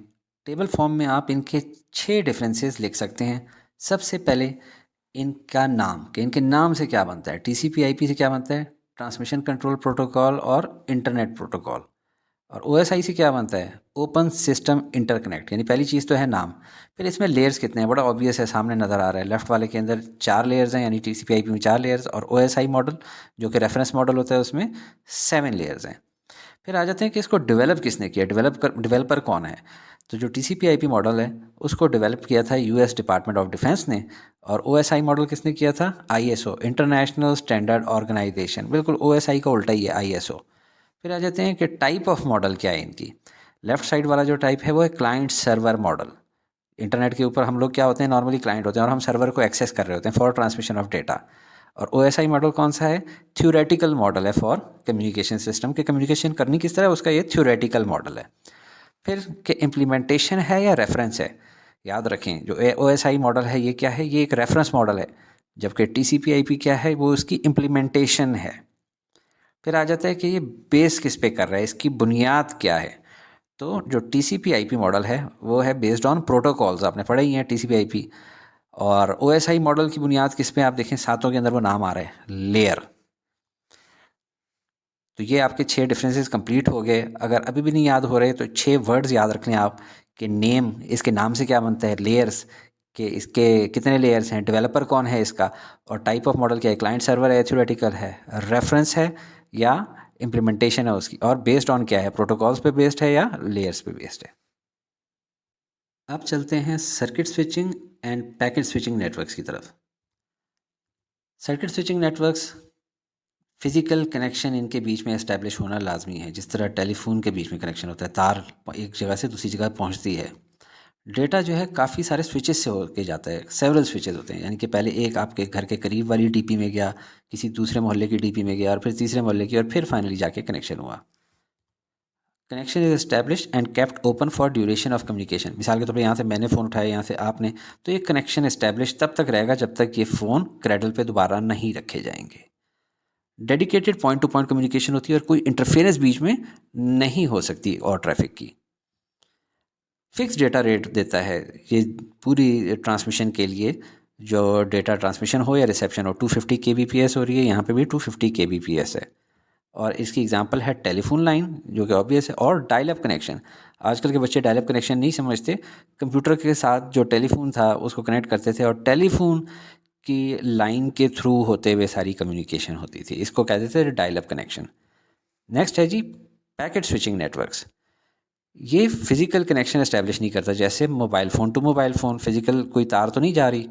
टेबल फॉर्म में आप इनके 6 डिफरेंसेस लिख सकते हैं। सबसे पहले इनका नाम, कि इनके नाम से क्या बनता है। TCP/IP से क्या बनता है? ट्रांसमिशन कंट्रोल प्रोटोकॉल और इंटरनेट प्रोटोकॉल। और OSI से क्या बनता है? Open system interconnect. यानी पहली चीज़ तो है नाम। फिर इसमें लेयर्स कितने हैं? बड़ा ऑब्वियस है, सामने नज़र आ रहा है। लेफ्ट वाले के अंदर 4 लेयर्स हैं, यानी TCP/IP में 4 लेयर्स, और OSI मॉडल जो कि रेफरेंस मॉडल होता है उसमें 7 लेयर्स हैं। फिर आ जाते हैं कि इसको डेवलप किसने किया, डेवलपर कौन है। तो जो TCP/IP मॉडल है उसको डेवलप किया था US डिपार्टमेंट ऑफ डिफेंस ने, और OSI मॉडल किसने किया था? ISO, international standard organisation. बिल्कुल OSI का उल्टा ही है, ISO। फिर आ जाते हैं कि टाइप ऑफ मॉडल क्या है इनकी। लेफ्ट साइड वाला जो टाइप है वो है क्लाइंट सर्वर मॉडल। इंटरनेट के ऊपर हम लोग क्या होते हैं, नॉर्मली क्लाइंट होते हैं और हम सर्वर को एक्सेस कर रहे होते हैं फॉर ट्रांसमिशन ऑफ डेटा। और OSI मॉडल कौन सा है? थ्योरेटिकल मॉडल है फॉर कम्युनिकेशन सिस्टम, के कम्युनिकेशन करनी किस तरह, उसका ये थ्योरेटिकल मॉडल है। फिर कि इम्प्लीमेंटेशन है या रेफरेंस है। याद रखें जो OSI मॉडल है ये क्या है? ये एक रेफरेंस मॉडल है, जबकि TCP/IP क्या है? वो उसकी इम्प्लीमेंटेशन है। फिर आ जाता है कि ये बेस किस पे कर रहा है, इसकी बुनियाद क्या है। तो जो TCP/IP मॉडल है वो है बेस्ड ऑन प्रोटोकॉल्स, आपने पढ़े ही हैं TCP/IP। और OSI मॉडल की बुनियाद किस पे? आप देखें सातों के अंदर वो नाम आ रहा है, लेयर। तो ये आपके 6 डिफरेंसेस कंप्लीट हो गए। अगर अभी भी नहीं याद हो रहे तो 6 वर्ड्स याद रख लें आप, कि नेम, इसके नाम से क्या बनता है, लेयर्स, के इसके कितने लेयर्स हैं, डेवलपर कौन है इसका, और टाइप ऑफ मॉडल क्या है, क्लाइंट सर्वर है, थ्योरेटिकल है, रेफरेंस है या इम्प्लीमेंटेशन है उसकी, और बेस्ड ऑन क्या है, प्रोटोकॉल्स पे बेस्ड है या लेयर्स पे बेस्ड है। अब चलते हैं circuit switching end packet switching networks की तरफ। Circuit switching networks, physical connection इनके बीच में एस्टैब्लिश होना लाजमी है, जिस तरह टेलीफोन के बीच में कनेक्शन होता है, तार एक जगह से दूसरी जगह पहुंचती है। डेटा जो है काफ़ी सारे स्विचेस से होके जाता है, सेवरल स्विचेस होते हैं, यानी कि पहले एक आपके घर के करीब वाली DP में गया, किसी दूसरे मोहल्ले की DP में गया, और फिर तीसरे मोहल्ले की, और फिर फाइनली जाके कनेक्शन हुआ। Connection is establish and kept open for duration of communication. मिसाल के तौर पर यहाँ से मैंने फ़ोन उठाया, यहाँ से आपने, तो ये कनेक्शन एस्टैब्लिश तब तक रहेगा जब तक ये फ़ोन क्रैडल पे दोबारा नहीं रखे जाएंगे। Dedicated point two point communication होती है और कोई इंटरफेरेंस बीच में नहीं हो सकती और ट्रैफिक की। फिक्स डेटा रेट देता है ये पूरी ट्रांसमिशन के लिए, जो डेटा ट्रांसमिशन हो या रिसेप्शन हो। 250 kbps हो रही है, यहाँ पे भी 250 kbps है। और इसकी एग्जांपल है टेलीफोन लाइन, जो कि ऑब्वियस है, और डायल अप कनेक्शन। आजकल के बच्चे डायल अप कनेक्शन नहीं समझते। कंप्यूटर के साथ जो टेलीफोन था उसको कनेक्ट करते थे, और टेलीफोन की लाइन के थ्रू होते हुए सारी कम्युनिकेशन होती थी। इसको कहते थे डायल अप कनेक्शन। नेक्स्ट है जी पैकेट स्विचिंग नेटवर्क्स। ये फिजिकल कनेक्शन एस्टैब्लिश नहीं करता, जैसे mobile phone to mobile phone, physical कोई तार तो नहीं जा रही।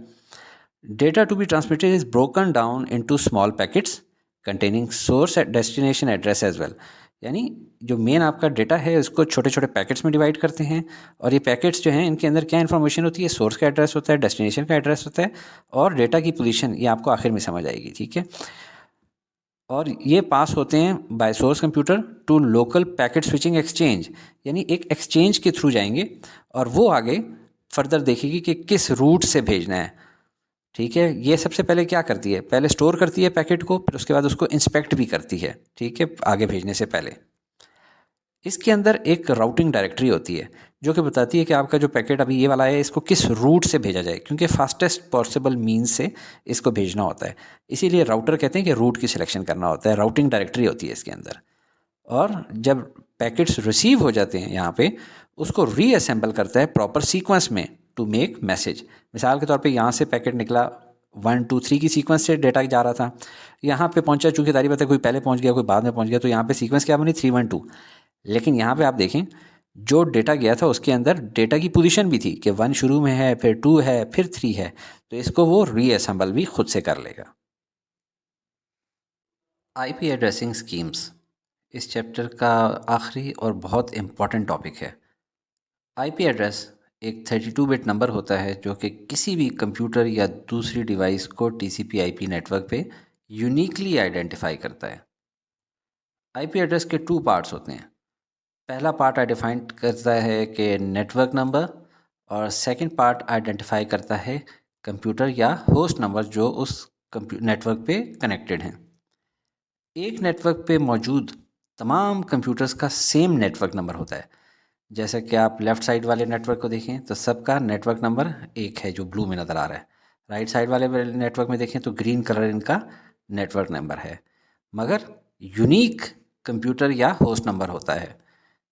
Data to be transmitted is broken down into small packets containing source at destination address as well. यानी जो मेन आपका डेटा है उसको छोटे छोटे पैकेट्स में डिवाइड करते हैं, और ये पैकेट्स जो हैं इनके अंदर क्या इन्फॉर्मेशन होती है, सोर्स का एड्रेस होता है, डेस्टिनेशन का एड्रेस होता है, और डेटा की पोजीशन, ये आपको आखिर में समझ आएगी, ठीक है। और ये पास होते हैं by source computer to local packet switching exchange, यानी एक एक्सचेंज के थ्रू जाएंगे, और वो आगे फर्दर देखेगी कि किस रूट से भेजना है, ठीक है। ये सबसे पहले क्या करती है, पहले स्टोर करती है पैकेट को, फिर उसके बाद उसको इंस्पेक्ट भी करती है, ठीक है, आगे भेजने से पहले। इसके अंदर एक राउटिंग डायरेक्टरी होती है जो कि बताती है कि आपका जो पैकेट अभी ये वाला है इसको किस रूट से भेजा जाए, क्योंकि फास्टेस्ट पॉसिबल मीन्स से इसको भेजना होता है। इसीलिए राउटर कहते हैं कि रूट की सिलेक्शन करना होता है, राउटिंग डायरेक्टरी होती है इसके अंदर। और जब पैकेट्स रिसीव हो जाते हैं यहाँ पे, उसको रीअसेंबल करता है प्रॉपर सीक्वेंस में टू मेक मैसेज। मिसाल के तौर पे यहाँ से पैकेट निकला 1 2 3 की सीक्वेंस से डेटा जा रहा था, यहाँ पे पहुँचा, चूँकि तारी बात है कोई पहले पहुँच गया कोई बाद में पहुँच गया, तो यहाँ पे सीक्वेंस क्या बनी 3 1 2। लेकिन यहाँ पे आप देखें जो डेटा गया था उसके अंदर डेटा की पोजीशन भी थी कि 1 शुरू में है, फिर 2 है, फिर 3 है, तो इसको वो रीअसेंबल भी खुद से कर लेगा। IP एड्रेसिंग स्कीम्स, इस चैप्टर का आखिरी और बहुत इम्पॉर्टेंट टॉपिक है। आईपी एड्रेस एक 32 बिट नंबर होता है जो कि किसी भी कंप्यूटर या दूसरी डिवाइस को टीसीपी आईपी नेटवर्क पे यूनिकली आइडेंटिफाई करता है। आईपी एड्रेस के 2 पार्ट्स होते हैं। पहला पार्ट आइडेंटिफाई करता है कि नेटवर्क नंबर, और सेकंड पार्ट आइडेंटिफाई करता है कंप्यूटर या होस्ट नंबर जो उस नेटवर्क पे कनेक्टेड हैं। एक नेटवर्क पे मौजूद तमाम कंप्यूटर्स का सेम नेटवर्क नंबर होता है। जैसे कि आप लेफ़्ट साइड वाले नेटवर्क को देखें तो सबका नेटवर्क नंबर एक है जो ब्लू में नज़र आ रहा है। राइट साइड वाले नेटवर्क में देखें तो ग्रीन कलर इनका नेटवर्क नंबर है। मगर यूनिक कंप्यूटर या होस्ट नंबर होता है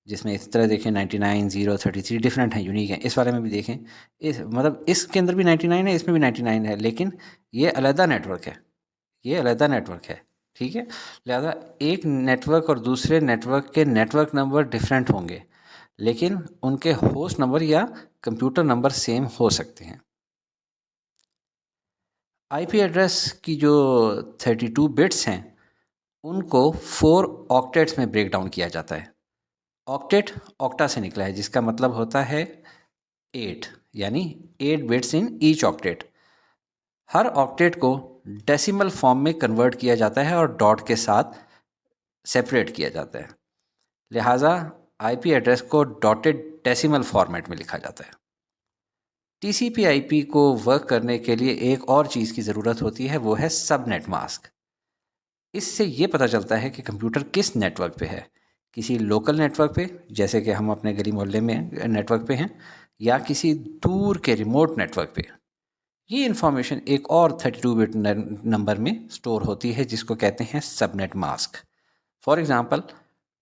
जिसमें इस तरह देखें 99, 0, 33 डिफरेंट हैं, यूनिक हैं। इस वाले में भी देखें, इस मतलब इसके अंदर भी 99 है, इसमें भी 99 है, लेकिन ये अलग नेटवर्क है, ये अलग नेटवर्क है। ठीक है, लिहाजा एक नेटवर्क और दूसरे नेटवर्क के नेटवर्क नंबर डिफरेंट होंगे, लेकिन उनके होस्ट नंबर या कंप्यूटर नंबर सेम हो सकते हैं। आईपी एड्रेस की जो 32 बिट्स हैं उनको 4 ऑक्टेट्स में ब्रेक डाउन किया जाता है। ऑक्टेट ऑक्टा से निकला है जिसका मतलब होता है 8, यानी 8 bits in each octet. Her octet को डेसिमल फॉर्म में कन्वर्ट किया जाता है और डॉट के साथ सेपरेट किया जाता है। लिहाजा आईपी एड्रेस को डॉटेड डेसिमल फॉर्मेट में लिखा जाता है। टीसीपी आईपी को वर्क करने के लिए एक और चीज़ की ज़रूरत होती है, वो है सबनेट मास्क। इससे ये पता चलता है कि कंप्यूटर किस नेटवर्क पे है, किसी लोकल नेटवर्क पे जैसे कि हम अपने गली मोहल्ले में नेटवर्क पे हैं, या किसी दूर के रिमोट नेटवर्क पे। ये इन्फॉर्मेशन एक और 32 बिट नंबर में स्टोर होती है जिसको कहते हैं सबनेट मास्क। फॉर एग्ज़ाम्पल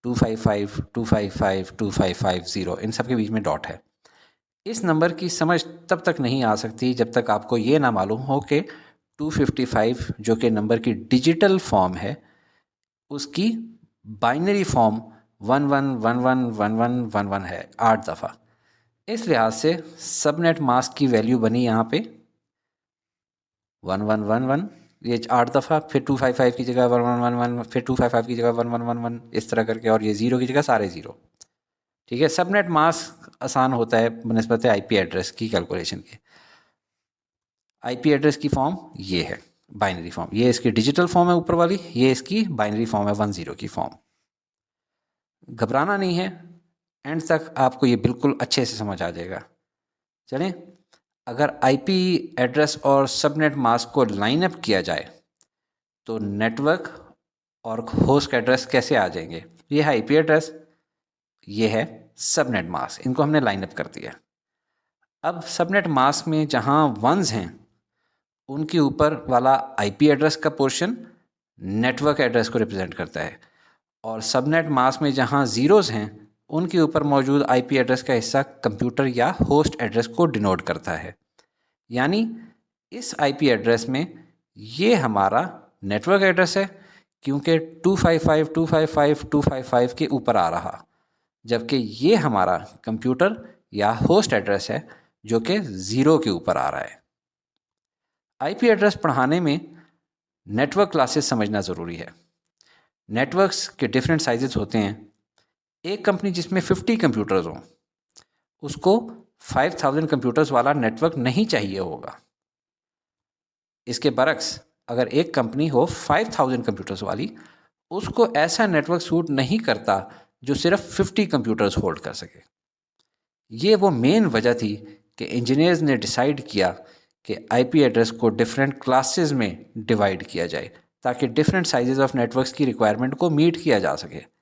255, 255, 2550, इन सब के बीच में डॉट है। इस नंबर की समझ तब तक नहीं आ सकती जब तक आपको ये ना मालूम हो कि 255 जो कि नंबर की डिजिटल फॉर्म है, उसकी बाइनरी फॉर्म 11111111 है 8 दफ़ा। इस लिहाज से सबनेट मास्क की वैल्यू बनी यहाँ पे 1111, ये 8 दफ़ा, फिर 255 की जगह 1111, फिर 255 की जगह 1111, इस तरह करके, और ये 0 की जगह सारे 0। ठीक है, सबनेट मास्क आसान होता है बनिस्बत आईपी एड्रेस की कैलकुलेशन के। आईपी एड्रेस की फॉर्म ये है, बाइनरी फॉर्म। ये इसकी डिजिटल फॉर्म है ऊपर वाली, ये इसकी बाइनरी फॉर्म है 10 की फॉर्म। घबराना नहीं है, एंड तक आपको ये बिल्कुल अच्छे से समझ आ जाएगा। चलें, अगर आईपी एड्रेस और सबनेट मास्क को लाइन अप किया जाए तो नेटवर्क और होस्ट एड्रेस कैसे आ जाएंगे। ये है आईपी एड्रेस, ये है सबनेट मास्क, इनको हमने लाइन अप कर दिया। अब सबनेट मास्क में जहाँ वंस हैं उनके ऊपर वाला आईपी एड्रेस का पोर्शन नेटवर्क एड्रेस को रिप्रेजेंट करता है, और सबनेट मास्क में जहाँ ज़ीरोज़ हैं उनके ऊपर मौजूद आईपी एड्रेस का हिस्सा कंप्यूटर या होस्ट एड्रेस को डिनोट करता है। यानी इस आईपी एड्रेस में ये हमारा नेटवर्क एड्रेस है क्योंकि 255 255 255 के ऊपर आ रहा, जबकि ये हमारा कंप्यूटर या होस्ट एड्रेस है जो कि 0 के ऊपर आ रहा है। आईपी एड्रेस पढ़ाने में नेटवर्क क्लासेस समझना ज़रूरी है। नेटवर्क्स के डिफरेंट साइजेस होते हैं। एक कंपनी जिसमें 50 कंप्यूटर्स हों उसको 5000 कंप्यूटर्स वाला नेटवर्क नहीं चाहिए होगा। इसके बरक्स अगर एक कंपनी हो 5000 कंप्यूटर्स वाली, उसको ऐसा नेटवर्क सूट नहीं करता जो सिर्फ 50 कंप्यूटर्स होल्ड कर सके। ये वो मेन वजह थी कि इंजीनियर्स ने डिसाइड किया कि आईपी एड्रेस को डिफरेंट क्लासेस में डिवाइड किया जाए ताकि डिफरेंट साइजेस ऑफ नेटवर्क्स की रिक्वायरमेंट को मीट किया जा सके।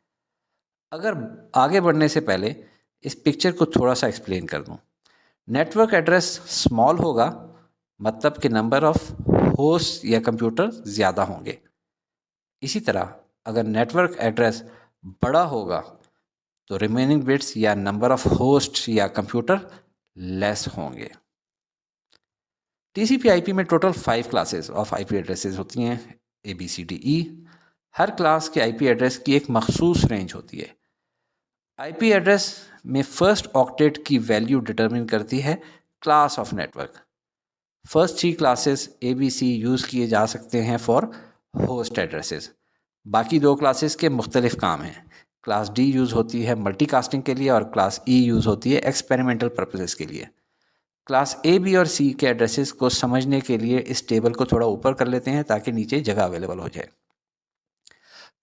अगर आगे बढ़ने से पहले इस पिक्चर को थोड़ा सा एक्सप्लेन कर दूं। नेटवर्क एड्रेस स्मॉल होगा, मतलब कि नंबर ऑफ होस्ट या कंप्यूटर ज़्यादा होंगे। इसी तरह अगर नेटवर्क एड्रेस बड़ा होगा तो रिमेनिंग बिट्स या नंबर ऑफ होस्ट या कंप्यूटर लेस होंगे। टीसीपी आईपी में total 5 classes of IP addresses होती हैं, ABCDE। हर क्लास के आईपी एड्रेस की एक मखसूस रेंज होती है। आईपी एड्रेस में फर्स्ट ऑक्टेट की वैल्यू डिटरमिन करती है class of network. First 3 classes ABC use किए जा सकते हैं फॉर होस्ट एड्रेसेस। बाकी 2 क्लासेस के मुख्तलिफ काम हैं। क्लास डी यूज़ होती है मल्टीकास्टिंग के लिए और क्लास ई यूज़ होती है एक्सपेरिमेंटल पर्पसेस के लिए। क्लास ए बी और सी के एड्रेसेस को समझने के लिए इस टेबल को थोड़ा ऊपर कर लेते हैं ताकि नीचे जगह अवेलेबल हो जाए।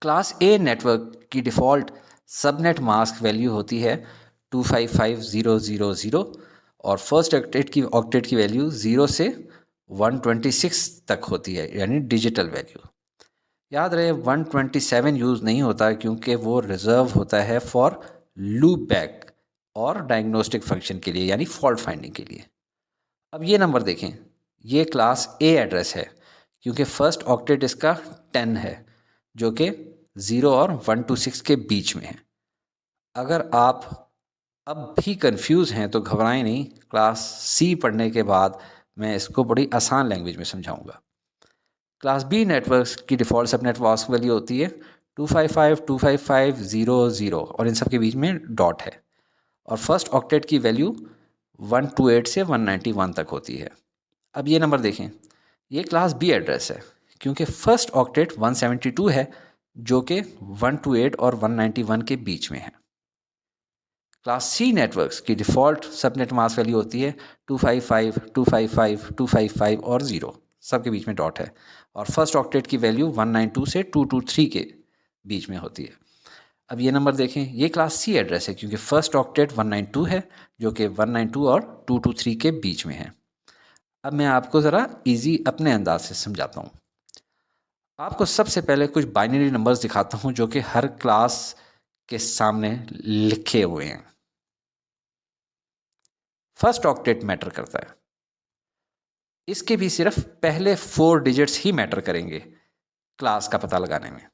क्लास ए नेटवर्क की डिफ़ॉल्ट सबनेट मास्क वैल्यू होती है 255000 और फर्स्ट ऑक्टेट की वैल्यू 0 से 126 तक होती है, यानी डिजिटल वैल्यू। याद रहे 127 यूज़ नहीं होता क्योंकि वो रिज़र्व होता है फॉर लूप बैक और डायग्नोस्टिक फंक्शन के लिए, यानी फॉल्ट फाइंडिंग के लिए। अब ये नंबर देखें, ये क्लास ए एड्रेस है क्योंकि फर्स्ट ऑक्टेट इसका 10 है जो कि 0 और 126 के बीच में है। अगर आप अब भी कंफ्यूज हैं तो घबराएं नहीं, क्लास सी पढ़ने के बाद मैं इसको बड़ी आसान लैंग्वेज में समझाऊंगा। क्लास बी नेटवर्क्स की डिफ़ॉल्ट सबनेट मास्क वैल्यू होती है 255.255.0.0 और इन सब के बीच में डॉट है और फर्स्ट ऑक्टेट की वैल्यू 128 से 191 तक होती है। अब ये नंबर देखें, ये क्लास बी एड्रेस है क्योंकि फर्स्ट ऑक्टेट 172 है जो कि 128 और 191 के बीच में है। क्लास सी नेटवर्क्स की डिफ़ॉल्ट सबनेट मास्क वैल्यू होती है 255, 255, 255 और 0, सब के बीच में डॉट है और फर्स्ट ऑक्टेट की वैल्यू 192 से 223 के बीच में होती है। अब ये नंबर देखें, ये क्लास सी एड्रेस है क्योंकि फर्स्ट ऑक्टेट 192 है जो कि 192 और 223 के बीच में है। अब मैं आपको ज़रा इजी अपने अंदाज से समझाता हूँ। आपको सबसे पहले कुछ बाइनरी नंबर्स दिखाता हूँ जो कि हर क्लास के सामने लिखे हुए हैं। फर्स्ट ऑक्टेट मैटर करता है, इसके भी सिर्फ पहले 4 डिजिट्स ही मैटर करेंगे क्लास का पता लगाने में।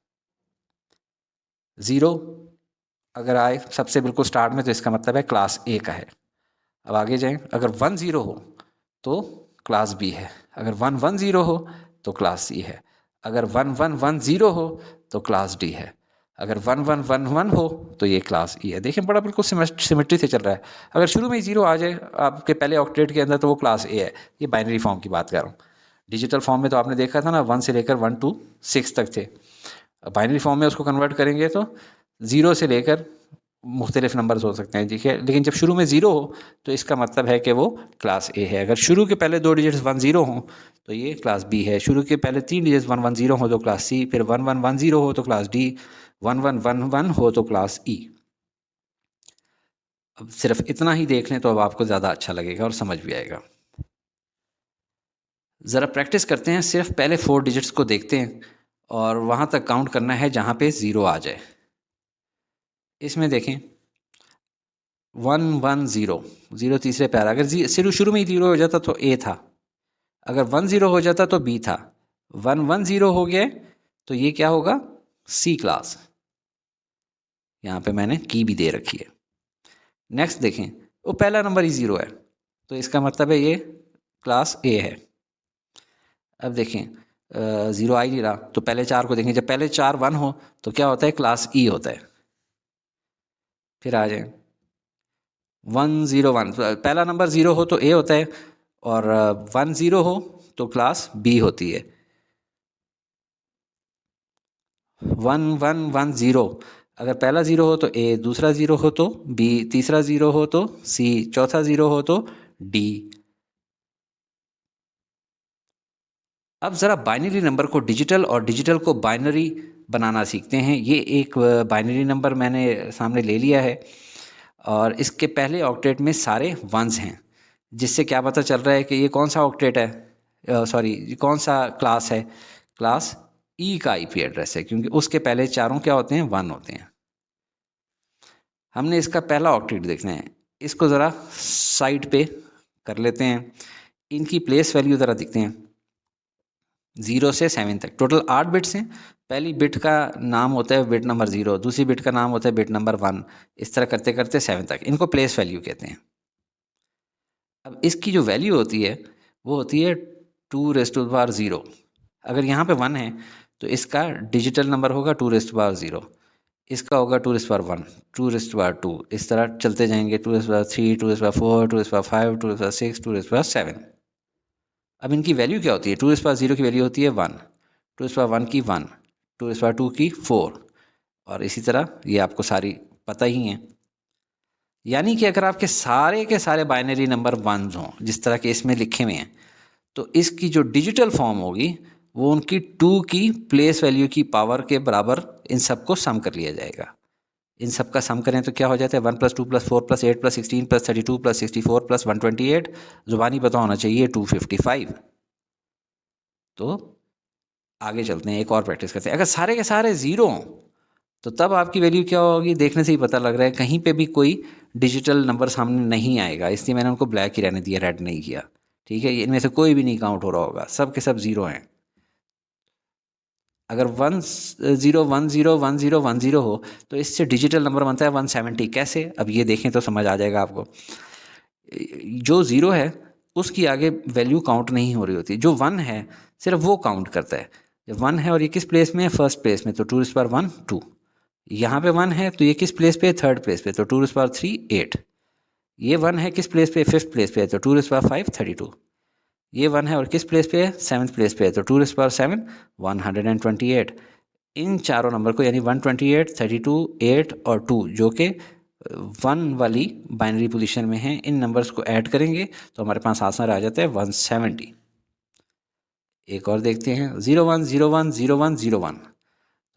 0 अगर आए सबसे बिल्कुल स्टार्ट में तो इसका मतलब है क्लास ए का है। अब आगे जाएं, अगर 10 हो तो क्लास बी है, अगर 110 हो तो क्लास सी है, अगर 1110 हो तो क्लास डी है, अगर 1111 हो तो ये क्लास ई है। देखिए बड़ा बिल्कुल सिमेट्री से चल रहा है। अगर शुरू में ही 0 आ जाए आपके पहले ऑक्टेट के अंदर तो वो क्लास ए है। ये बाइनरी फॉर्म की बात कर रहा हूँ। डिजिटल फॉर्म में तो आपने देखा था ना 1 से लेकर 1 to 6 तक थे। बाइनरी फॉर्म में उसको कन्वर्ट करेंगे तो 0 से लेकर मुख्तलिफ नंबर्स हो सकते हैं, ठीक है। लेकिन जब शुरू में 0 हो तो इसका मतलब है कि वो क्लास ए है। अगर शुरू के पहले 2 डिजिट्स 10 हों तो ये क्लास बी है, शुरू के पहले 3 डिजिट्स 110 हो तो क्लास सी, फिर 1110 हो तो क्लास डी, 1111 हो तो क्लास ई। अब सिर्फ इतना ही देख लें तो अब आपको ज़्यादा अच्छा लगेगा और समझ भी आएगा। ज़रा प्रैक्टिस करते हैं, सिर्फ पहले 4 डिजिट्स को देखते हैं और वहाँ तक काउंट करना है जहाँ पे 0 आ जाए। इसमें देखें 110, 0 तीसरे पैर, अगर शुरू में ही 0 हो जाता तो ए था, अगर 10 हो जाता तो बी था, 110 हो गया तो ये क्या होगा, सी क्लास। यहाँ पे मैंने की भी दे रखी है। नेक्स्ट देखें, वो पहला नंबर ही 0 है तो इसका मतलब है ये क्लास ए है। अब देखें 0 आ ही नहीं रहा तो पहले 4 को देखें, जब पहले 4 1 हो तो क्या होता है, क्लास ई होता है। फिर आ जाए 101, पहला नंबर 0 हो तो ए होता है और 10 हो तो क्लास बी होती है। 1110, अगर पहला 0 हो तो ए, दूसरा 0 हो तो बी, तीसरा 0 हो तो सी, चौथा 0 हो तो डी। अब ज़रा बाइनरी नंबर को डिजिटल और डिजिटल को बाइनरी बनाना सीखते हैं। ये एक बाइनरी नंबर मैंने सामने ले लिया है और इसके पहले ऑक्टेट में सारे वंस हैं, जिससे क्या पता चल रहा है कि ये कौन सा ऑक्टेट है, ये कौन सा क्लास है, क्लास ई का आईपी एड्रेस है क्योंकि उसके पहले चारों क्या होते हैं, 1 होते हैं। हमने इसका पहला ऑक्टेट देखना है, इसको ज़रा साइड पे कर लेते हैं। इनकी प्लेस वैल्यू ज़रा देखते हैं। 0 से 7 तक टोटल 8 बिट्स हैं। पहली बिट का नाम होता है बिट नंबर 0, दूसरी बिट का नाम होता है बिट नंबर 1, इस तरह करते करते 7 तक, इनको प्लेस वैल्यू कहते हैं। अब इसकी जो वैल्यू होती है वो होती है 2⁻0। अगर यहाँ पे 1 है तो इसका डिजिटल नंबर होगा 2⁻0, इसका होगा 2⁻1, 2⁻2, इस तरह चलते जाएंगे 2⁻3, 2⁻4, 2⁻5, 2⁻6, 2⁻7। अब इनकी वैल्यू क्या होती है, 2⁻0 की वैल्यू होती है 1, 2⁻1 की 1, 2⁻2 की 4 और इसी तरह ये आपको सारी पता ही हैं। यानी कि अगर आपके सारे के सारे बाइनरी नंबर वंस हों, जिस तरह के इसमें लिखे हुए हैं, तो इसकी जो डिजिटल फॉर्म होगी वो उनकी 2 की प्लेस वैल्यू की पावर के बराबर इन सबको सम कर लिया जाएगा। इन सब का सम करें तो क्या हो जाता है 1 + 2 + 4 + 8 + 16 + 32 + 64 + 128, ज़ुबानी पता होना चाहिए 255। तो आगे चलते हैं, एक और प्रैक्टिस करते हैं। अगर सारे के सारे ज़ीरो हों तो तब आपकी वैल्यू क्या होगी, देखने से ही पता लग रहा है, कहीं पे भी कोई डिजिटल नंबर सामने नहीं आएगा, इसलिए मैंने उनको ब्लैक ही रहने दिया, रेड नहीं किया। ठीक है, इनमें से कोई भी नहीं काउंट हो रहा होगा, सब के सब ज़ीरो हैं। अगर 1 0 1 0 1 0 1 0 हो तो इससे डिजिटल नंबर बनता है 170। कैसे, अब ये देखें तो समझ आ जाएगा आपको। जो ज़ीरो है उसकी आगे वैल्यू काउंट नहीं हो रही होती, जो 1 है सिर्फ वो काउंट करता है। जब 1 है और ये किस प्लेस में है, फर्स्ट प्लेस में, तो 2⁻1 2। यहाँ पे 1 है तो ये किस प्लेस पे है, थर्ड प्लेस पे, तो 2⁻3 8। ये 1 है किस प्लेस पे, फिफ्थ प्लेस पे है, तो 2�5 32। ये 1 है और किस प्लेस पे है, सेवन्थ प्लेस पे है, तो 2⁻7 128। इन चारों नंबर को यानी 128, 32, 8 और 2 जो कि 1 वाली बाइनरी पोजीशन में हैं, इन नंबर्स को ऐड करेंगे तो हमारे पास आंसर आ जाता है 170। एक और देखते हैं, 01 01 01 01।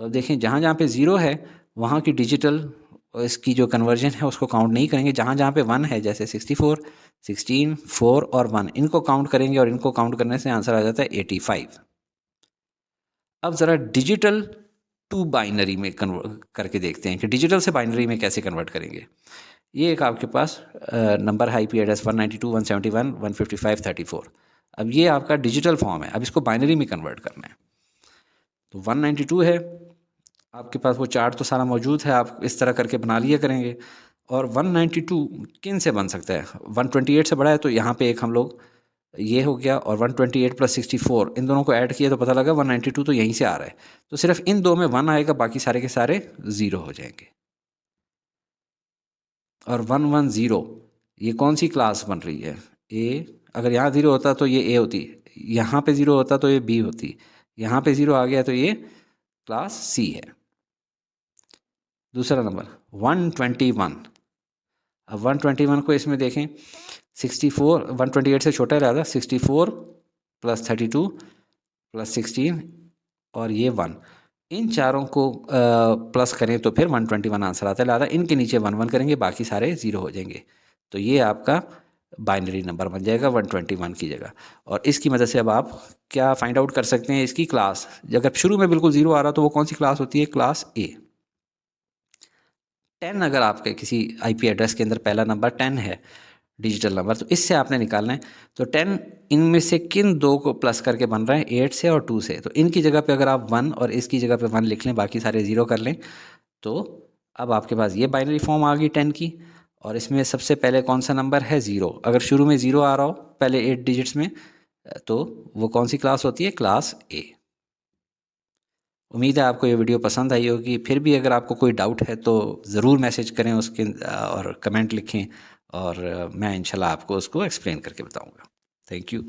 तो अब देखें जहाँ जहाँ पे ज़ीरो है वहाँ की डिजिटल इसकी जो कन्वर्जन है उसको काउंट नहीं करेंगे। जहाँ जहाँ पे 1 है, जैसे 64, 16, 4 और 1, इनको काउंट करेंगे और इनको काउंट करने से आंसर आ जाता है 85। अब ज़रा डिजिटल टू बाइनरी में कन्वर्ट करके देखते हैं कि डिजिटल से बाइनरी में कैसे कन्वर्ट करेंगे। ये एक आपके पास नंबर है, IP एड्रेस 192 171 155 34। अब ये आपका डिजिटल फॉर्म है, अब इसको बाइनरी में कन्वर्ट करना है। तो 192 है आपके पास, वो चार्ट तो सारा मौजूद है, आप इस तरह करके बना लिया करेंगे। और 192 किन से बन सकता है, 128 से बड़ा है, तो यहाँ पे एक हम लोग ये हो गया, और 128 + 64 इन दोनों को ऐड किया तो पता लगा 192 तो यहीं से आ रहा है। तो सिर्फ इन दो में 1 आएगा, बाकी सारे के सारे ज़ीरो हो जाएंगे। और 110 ये कौन सी क्लास बन रही है, ए। अगर यहाँ ज़ीरो होता तो ये ए होती, यहाँ पे ज़ीरो होता तो ये बी होती, यहाँ पे ज़ीरो आ गया तो ये क्लास सी है। दूसरा नंबर 121। अब 121 को इसमें देखें, 64 128 से छोटा रहा था, 64 + 32 + 16 और ये 1, इन चारों को प्लस करें तो फिर 121 आंसर आता है। लिहाजा इनके नीचे 1 1 करेंगे, बाकी सारे ज़ीरो हो जाएंगे। तो ये आपका बाइनरी नंबर बन जाएगा 121 की जगह। और इसकी मदद से अब आप क्या फाइंड आउट कर सकते हैं, इसकी क्लास। अगर शुरू में बिल्कुल ज़ीरो आ रहा तो वो कौन सी क्लास होती है, क्लास ए। 10 अगर आपके किसी IP एड्रेस के अंदर पहला नंबर 10 है डिजिटल नंबर, तो इससे आपने निकालना है। तो 10 इनमें से किन दो को प्लस करके बन रहा है, 8 से और 2 से। तो इनकी जगह पे अगर आप 1 और इसकी जगह पे 1 लिख लें, बाकी सारे ज़ीरो कर लें, तो अब आपके पास ये बाइनरी फॉर्म आ गई 10 की। और इसमें सबसे पहले कौन सा नंबर है, ज़ीरो। अगर शुरू में ज़ीरो आ रहा हो पहले 8 डिजिट्स में, तो वो कौन सी क्लास होती है, क्लास ए। उम्मीद है आपको ये वीडियो पसंद आई होगी। फिर भी अगर आपको कोई डाउट है तो ज़रूर मैसेज करें उसके और कमेंट लिखें, और मैं इंशाल्लाह आपको उसको एक्सप्लेन करके बताऊंगा। Thank you.